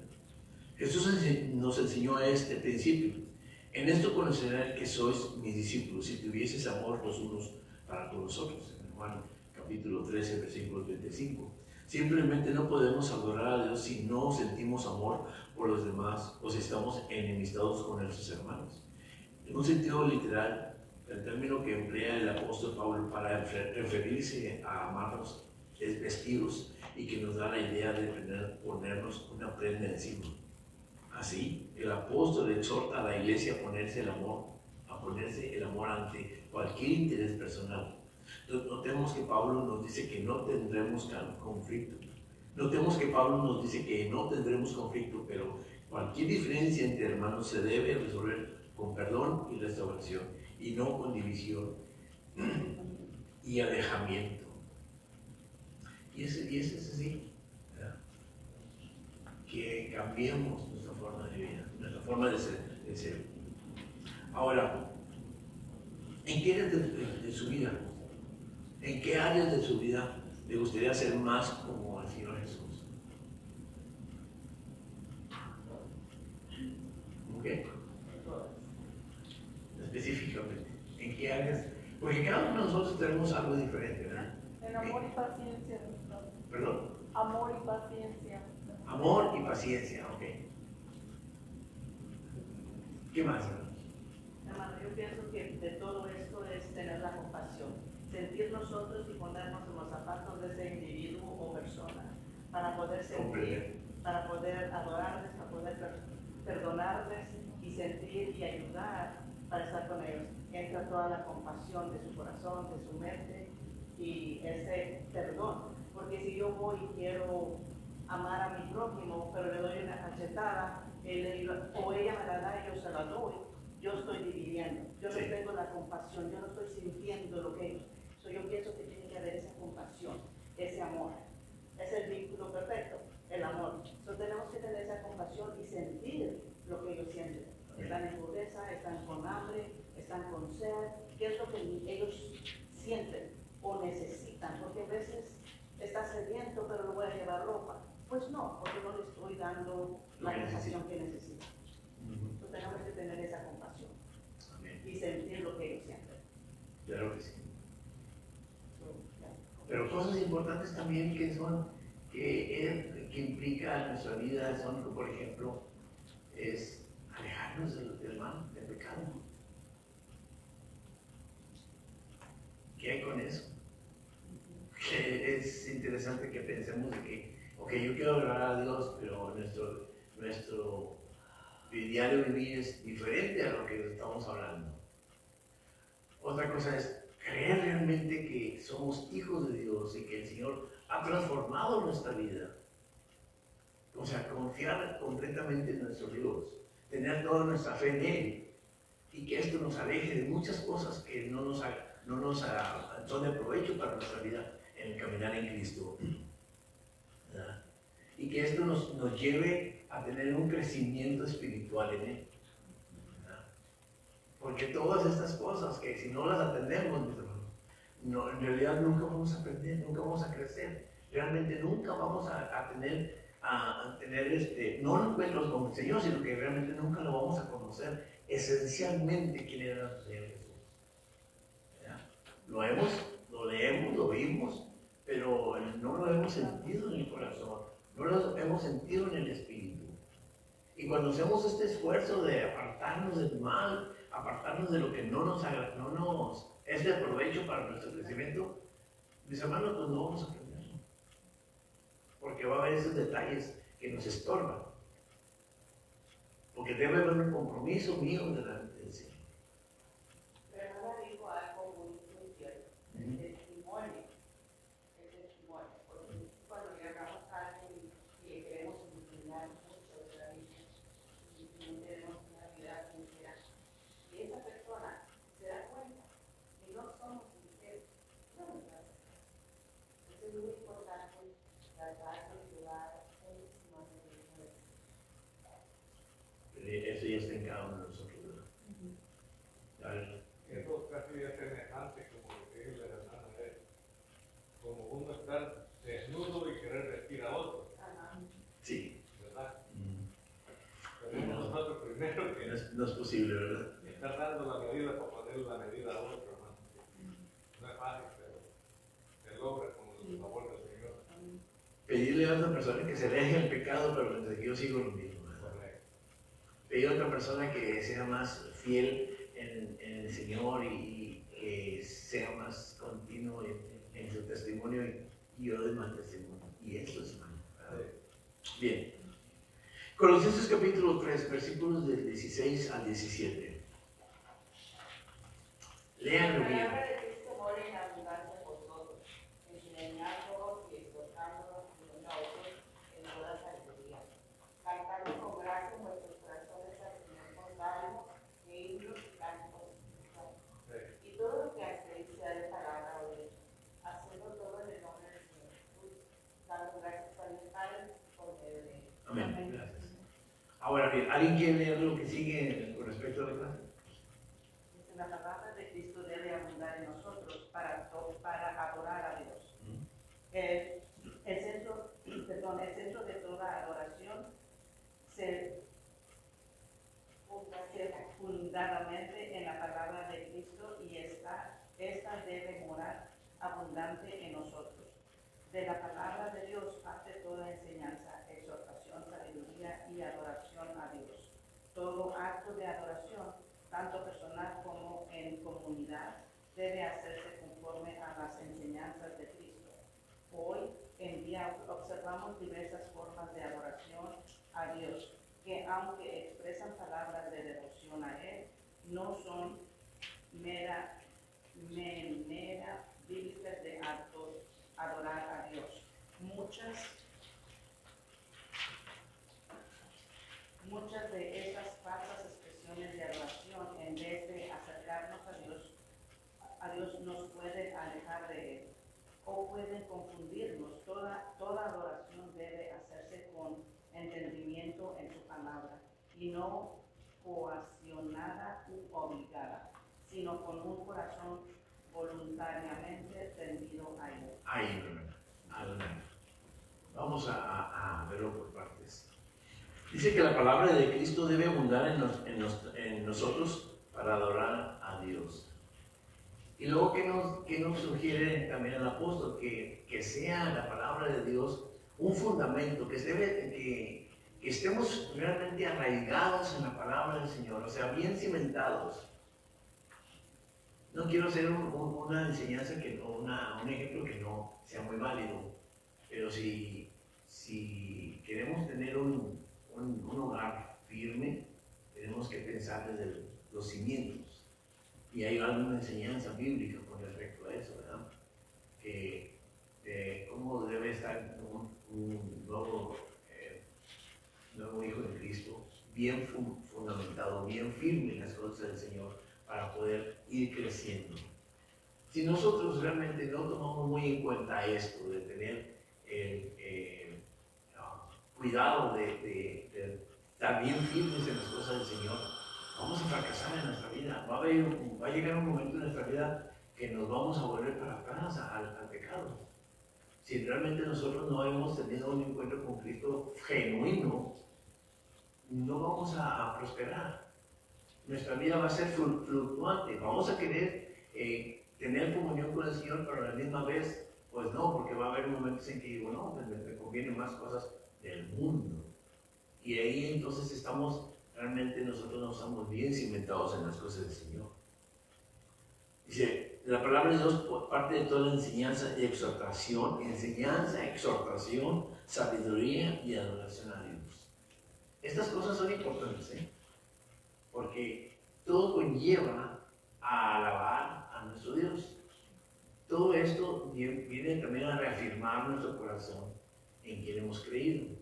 [SPEAKER 1] Jesús nos enseñó este principio. En esto conocerán que sois mis discípulos si tuvieseis amor los unos para con los otros. En Juan capítulo 13, versículo 25. Simplemente no podemos adorar a Dios si no sentimos amor por los demás o si estamos enemistados con nuestros hermanos. En un sentido literal, el término que emplea el apóstol Pablo para referirse a amarnos es vestirlos y que nos da la idea de ponernos una prenda encima. Así, el apóstol exhorta a la iglesia a ponerse el amor ante cualquier interés personal. Notemos que Pablo nos dice que no tendremos conflicto. Notemos que Pablo nos dice que no tendremos conflicto, pero cualquier diferencia entre hermanos se debe resolver con perdón y restauración, y no con división y alejamiento. Y ese es así, ¿verdad? Que cambiemos nuestra forma de vida, nuestra forma de ser. Ahora, ¿en qué áreas de su vida? ¿En qué áreas de su vida le gustaría ser más como el Señor Jesús? ¿Ok? Específicamente, ¿en qué áreas? Porque cada uno de nosotros tenemos algo diferente, ¿verdad?
[SPEAKER 5] En amor y paciencia.
[SPEAKER 1] ¿Perdón?
[SPEAKER 5] Amor y paciencia.
[SPEAKER 1] Amor y paciencia, ok. ¿Qué más?
[SPEAKER 7] Hermano, yo pienso que de todo esto es tener la compasión, sentir nosotros y ponernos en los zapatos de ese individuo o persona, para poder sentir, para poder adorarles, para poder perdonarles y sentir y ayudar para estar con ellos. Entra toda la compasión de su corazón, de su mente y ese perdón. Porque si yo voy y quiero amar a mi prójimo, pero le doy una cachetada, o ella me la da y yo se la doy, yo estoy dividiendo, yo
[SPEAKER 1] Sí.
[SPEAKER 7] no tengo la compasión, yo no estoy sintiendo lo que ellos. Yo pienso que tiene que haber esa compasión, ese amor. Es el vínculo perfecto, el amor. Entonces tenemos que tener esa compasión y sentir lo que ellos sienten. Están en pobreza, están con hambre, están con sed. ¿Qué es lo que ellos sienten o necesitan? Porque a veces está sediento, pero no voy a llevar ropa. Pues no, porque no le estoy dando la compasión que necesita. Entonces tenemos que tener esa compasión.
[SPEAKER 1] Amén.
[SPEAKER 7] Y sentir lo que ellos sienten.
[SPEAKER 1] Claro que sí. Pero cosas importantes también que implica en nuestra vida son, por ejemplo, es alejarnos del mal, del pecado. ¿Qué hay con eso? Que es interesante que pensemos de que, ok, yo quiero adorar a Dios, pero nuestro diario vivir es diferente a lo que estamos hablando. Otra cosa es creer realmente que somos hijos de Dios y que el Señor ha transformado nuestra vida. O sea, confiar completamente en nuestro Dios, tener toda nuestra fe en Él y que esto nos aleje de muchas cosas que no nos son de provecho para nuestra vida en el caminar en Cristo. ¿Verdad? Y que esto nos lleve a tener un crecimiento espiritual en Él. Porque todas estas cosas que si no las atendemos, mis hermanos, no, en realidad nunca vamos a aprender, nunca vamos a crecer. Realmente nunca vamos a tener no encuentros con el Señor, sino que realmente nunca lo vamos a conocer esencialmente quién era nuestro Señor Jesús. ¿Ya? Lo leemos, lo oímos, pero no lo hemos sentido en el corazón, no lo hemos sentido en el espíritu. Y cuando hacemos este esfuerzo de apartarnos del mal, apartarnos de lo que no nos es de provecho para nuestro crecimiento, mis hermanos, pues no vamos a aprenderlo. Porque va a haber esos detalles que nos estorban. Porque debe haber un compromiso mío delante del Señor.
[SPEAKER 7] Pero no dijo algo muy cierto. El testimonio. Porque cuando llegamos a alguien y queremos enseñar mucho de la vida y no tenemos una vida sincera, y esa persona se da cuenta que no somos sinceros, no nos va a hacer. Es muy importante tratar de ayudar a el testimonio de Dios.
[SPEAKER 1] Eso ya está en cada uno de nosotros, ¿verdad? A ver.
[SPEAKER 2] Eso casi es semejante como lo que dice la hermana de él. Como uno estar desnudo y querer vestir a otro.
[SPEAKER 1] Sí.
[SPEAKER 2] ¿Verdad? Tenemos nosotros primero que
[SPEAKER 1] No es posible, ¿verdad?
[SPEAKER 2] estar dando la medida para ponerle la medida a otro, hermano. No es fácil, pero se logra con el favor del Señor.
[SPEAKER 1] Pedirle a otra persona que se deje el pecado, pero mientras que yo sigo lo mismo, ¿verdad?
[SPEAKER 2] Correcto.
[SPEAKER 1] Pedir a otra persona que sea más fiel en el Señor y que sea más continuo en su testimonio y yo doy más testimonio. Y eso es malo. Bien. Colosenses capítulo 3, versículos del 16 al 17. Léanlo
[SPEAKER 4] La
[SPEAKER 1] bien.
[SPEAKER 4] palabra de Cristo mora en abundancia por vosotros, enseñándonos y exhortándonos unos a otros en toda sabiduría, cantando con gracia en vuestros corazones al Señor con salmos e himnos y cánticos espirituales. Y todo lo que hacéis, sea de palabra o de hecho, haciendo todo en el nombre del Señor Jesús, dando gracias a Dios Padre por medio de él.
[SPEAKER 1] Amén. Gracias. Ahora bien, ¿alguien quiere leer lo que sigue con respecto a la clase?
[SPEAKER 7] La palabra de Cristo debe abundar en nosotros para adorar a Dios. El centro de toda adoración se fundadamente en la palabra de Cristo y esta debe morar abundante en nosotros. De la palabra de Dios parte toda enseñanza, exhortación, sabiduría y adoración a Dios. Todo acto de adoración, tanto personal como en comunidad, debe hacerse conforme a las enseñanzas de Cristo. Hoy en día observamos diversas formas de adoración a Dios, que aunque expresan palabras de devoción a Él, no son mera bíblicas de adorar a Dios. Muchas de estas falsas expresiones de adoración pueden confundirnos. Toda adoración debe hacerse con entendimiento en su palabra y no coaccionada u obligada, sino con un corazón voluntariamente tendido a él.
[SPEAKER 1] Ahí, hermana. Vamos a verlo por partes. Dice que la palabra de Cristo debe abundar en nosotros para adorar a Dios. Y luego, ¿qué nos sugiere también el apóstol? Que sea la palabra de Dios un fundamento, que estemos realmente arraigados en la palabra del Señor, o sea, bien cimentados. No quiero hacer una enseñanza un ejemplo que no sea muy válido, pero si queremos tener un hogar firme, tenemos que pensar desde los cimientos. Y hay alguna enseñanza bíblica con respecto a eso, ¿verdad? Cómo debe estar un nuevo hijo de Cristo, bien fundamentado, bien firme en las cosas del Señor, para poder ir creciendo. Si nosotros realmente no tomamos muy en cuenta esto, de tener cuidado de estar bien firmes en las cosas del Señor, vamos a fracasar en nuestra vida. Va a llegar un momento en nuestra vida que nos vamos a volver para atrás al pecado. Si realmente nosotros no hemos tenido un encuentro con Cristo genuino, no vamos a prosperar. Nuestra vida va a ser fluctuante. Vamos a querer tener comunión con el Señor, pero a la misma vez, pues no, porque va a haber momentos en que digo, no, pues me convienen más cosas del mundo. Y ahí entonces realmente nosotros no estamos bien cimentados en las cosas del Señor. Dice, la palabra de Dios parte de toda la enseñanza y exhortación, sabiduría y adoración a Dios. Estas cosas son importantes, porque todo conlleva a alabar a nuestro Dios. Todo esto viene también a reafirmar nuestro corazón en quien hemos creído,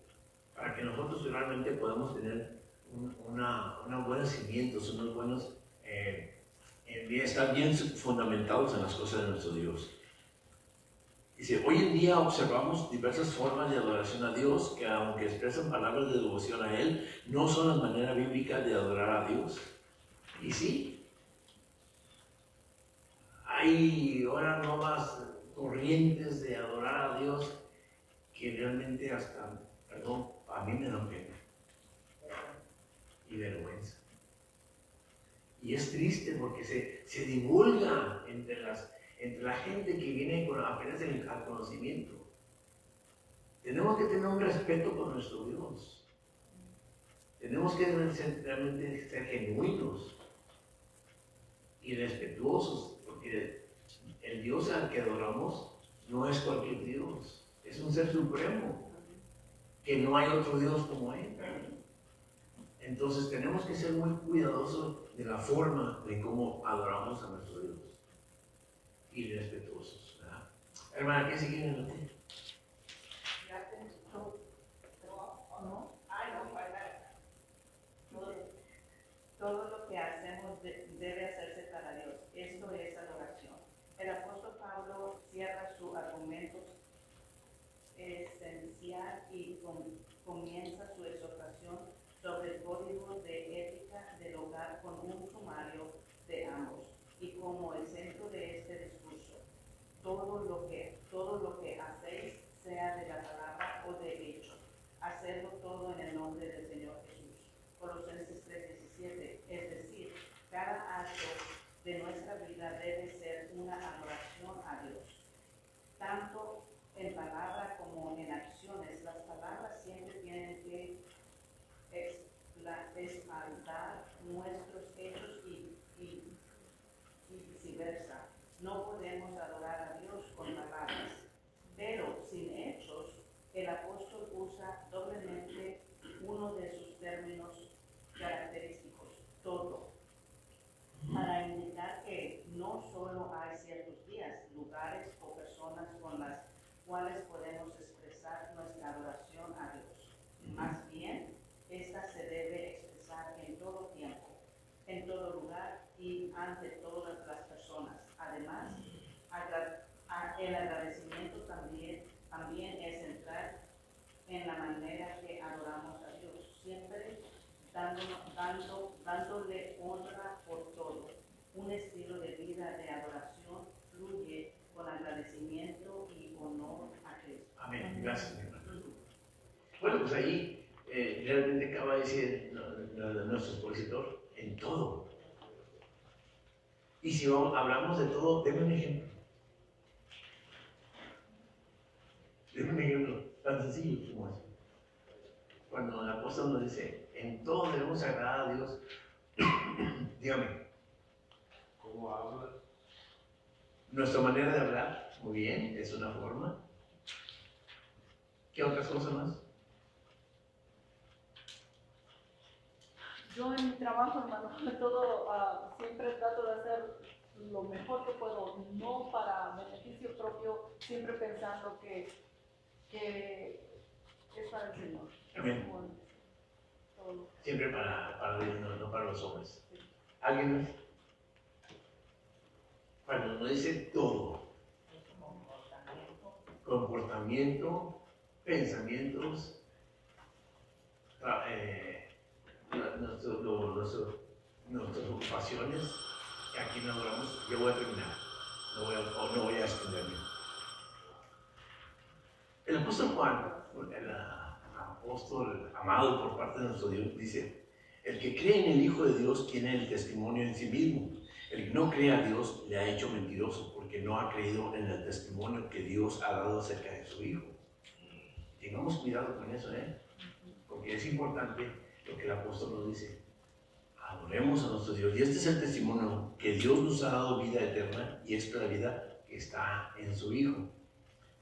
[SPEAKER 1] para que nosotros realmente podamos tener unos buenos cimientos, unos buenos, estar bien fundamentados en las cosas de nuestro Dios. Dice, hoy en día observamos diversas formas de adoración a Dios que, aunque expresan palabras de devoción a Él, no son la manera bíblica de adorar a Dios. Y sí, hay ahora nuevas corrientes de adorar a Dios que realmente hasta, perdón, a mí me dan pena y vergüenza. Y es triste porque se divulga entre la gente que viene apenas al conocimiento. Tenemos que tener un respeto por nuestro Dios. Tenemos que realmente ser genuinos y respetuosos, porque el Dios al que adoramos no es cualquier Dios, es un ser supremo, que no hay otro Dios como Él. Entonces tenemos que ser muy cuidadosos de la forma de cómo adoramos a nuestro Dios y respetuosos, ¿verdad? Hermana, ¿qué sigue en el tema?
[SPEAKER 7] Todo lo que hacemos debe hacerse para Dios. Esto es adoración. El apóstol Pablo cierra su argumento esencial y comienza su exhortación sobre el código de ética del hogar con un sumario de ambos. Y como el centro de este discurso, todo lo que hacéis, sea de la palabra o de hecho, hacedlo todo en el nombre del Señor Jesús. Colosenses 3:17, es decir, cada acto de nuestra vida debe ser una adoración a Dios. Tanto en palabra como en acciones, las palabras siempre tienen que exaltar nuestros hechos y viceversa. No podemos adorar a Dios con palabras, pero sin hechos. El apóstol usa doblemente uno de sus términos característicos, todo, para indicar que no solo hay ciertos días, lugares o personas con las cuales podemos expresar nuestra adoración a Dios. Más bien, esta se debe expresar en todo tiempo, en todo lugar y ante todas las personas. Además, el agradecimiento también es central en la manera que adoramos a Dios, siempre dándole honra por todo. Un estilo de vida de adoración fluye con agradecimiento y honor a Cristo.
[SPEAKER 1] Amén. Gracias, mi hermano. Bueno, pues ahí realmente acaba de decir nuestro expositor, en todo. Y si hablamos de todo, denme un ejemplo. Denme un ejemplo tan sencillo como eso. Cuando el apóstol nos dice, en todo debemos agradar a Dios, dígame.
[SPEAKER 2] ¿Cómo hablas?
[SPEAKER 1] Nuestra manera de hablar, muy bien, es una forma. ¿Qué otras cosas más?
[SPEAKER 5] Yo en mi trabajo, hermano, todo, siempre trato de hacer lo mejor que puedo, no para beneficio propio, siempre pensando que es para el Señor.
[SPEAKER 1] Amén.
[SPEAKER 5] Bueno, todo.
[SPEAKER 1] Siempre para Dios, no para los hombres. ¿Alguien más? Cuando nos dice todo, comportamiento, pensamientos, nuestras ocupaciones, que aquí no hablamos, yo voy a terminar, no voy a extenderme. El apóstol Juan, el apóstol amado por parte de nuestro Dios, dice, el que cree en el Hijo de Dios tiene el testimonio en sí mismo. El que no cree a Dios le ha hecho mentiroso porque no ha creído en el testimonio que Dios ha dado acerca de su Hijo. Tengamos cuidado con eso, porque es importante lo que el apóstol nos dice. Adoremos a nuestro Dios. Y este es el testimonio, que Dios nos ha dado vida eterna, y esta es la vida que está en su Hijo.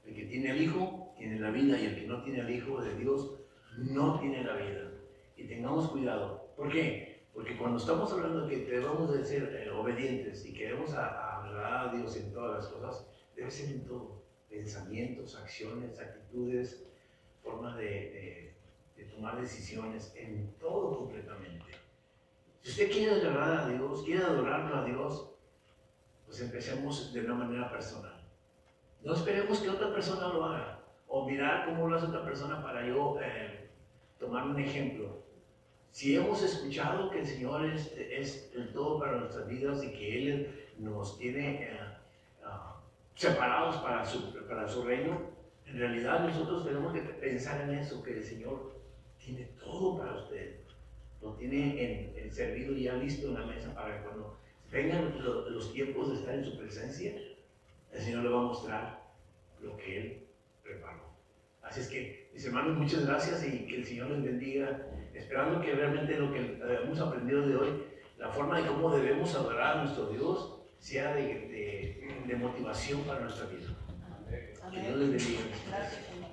[SPEAKER 1] El que tiene al Hijo tiene la vida, y el que no tiene al Hijo de Dios no tiene la vida. Y tengamos cuidado. ¿Por qué? Porque cuando estamos hablando de que debemos de ser obedientes y queremos agradar a Dios en todas las cosas, debe ser en todo. Pensamientos, acciones, actitudes, formas de tomar decisiones, en todo completamente. Si usted quiere agradar a Dios, quiere adorarlo a Dios, pues empecemos de una manera personal. No esperemos que otra persona lo haga, o mirar cómo lo hace otra persona para yo tomar un ejemplo. Si hemos escuchado que el Señor es el todo para nuestras vidas y que Él nos tiene separados para su reino, en realidad nosotros tenemos que pensar en eso, que el Señor tiene todo para usted. Lo tiene en servido y ya listo en la mesa para que cuando vengan los tiempos de estar en su presencia, el Señor le va a mostrar lo que Él preparó. Así es que, mis hermanos, muchas gracias y que el Señor les bendiga, esperando que realmente lo que hemos aprendido de hoy, la forma de cómo debemos adorar a nuestro Dios, sea de motivación para nuestra vida.
[SPEAKER 5] Amén.
[SPEAKER 1] Que Dios les bendiga.
[SPEAKER 5] Gracias, Señor.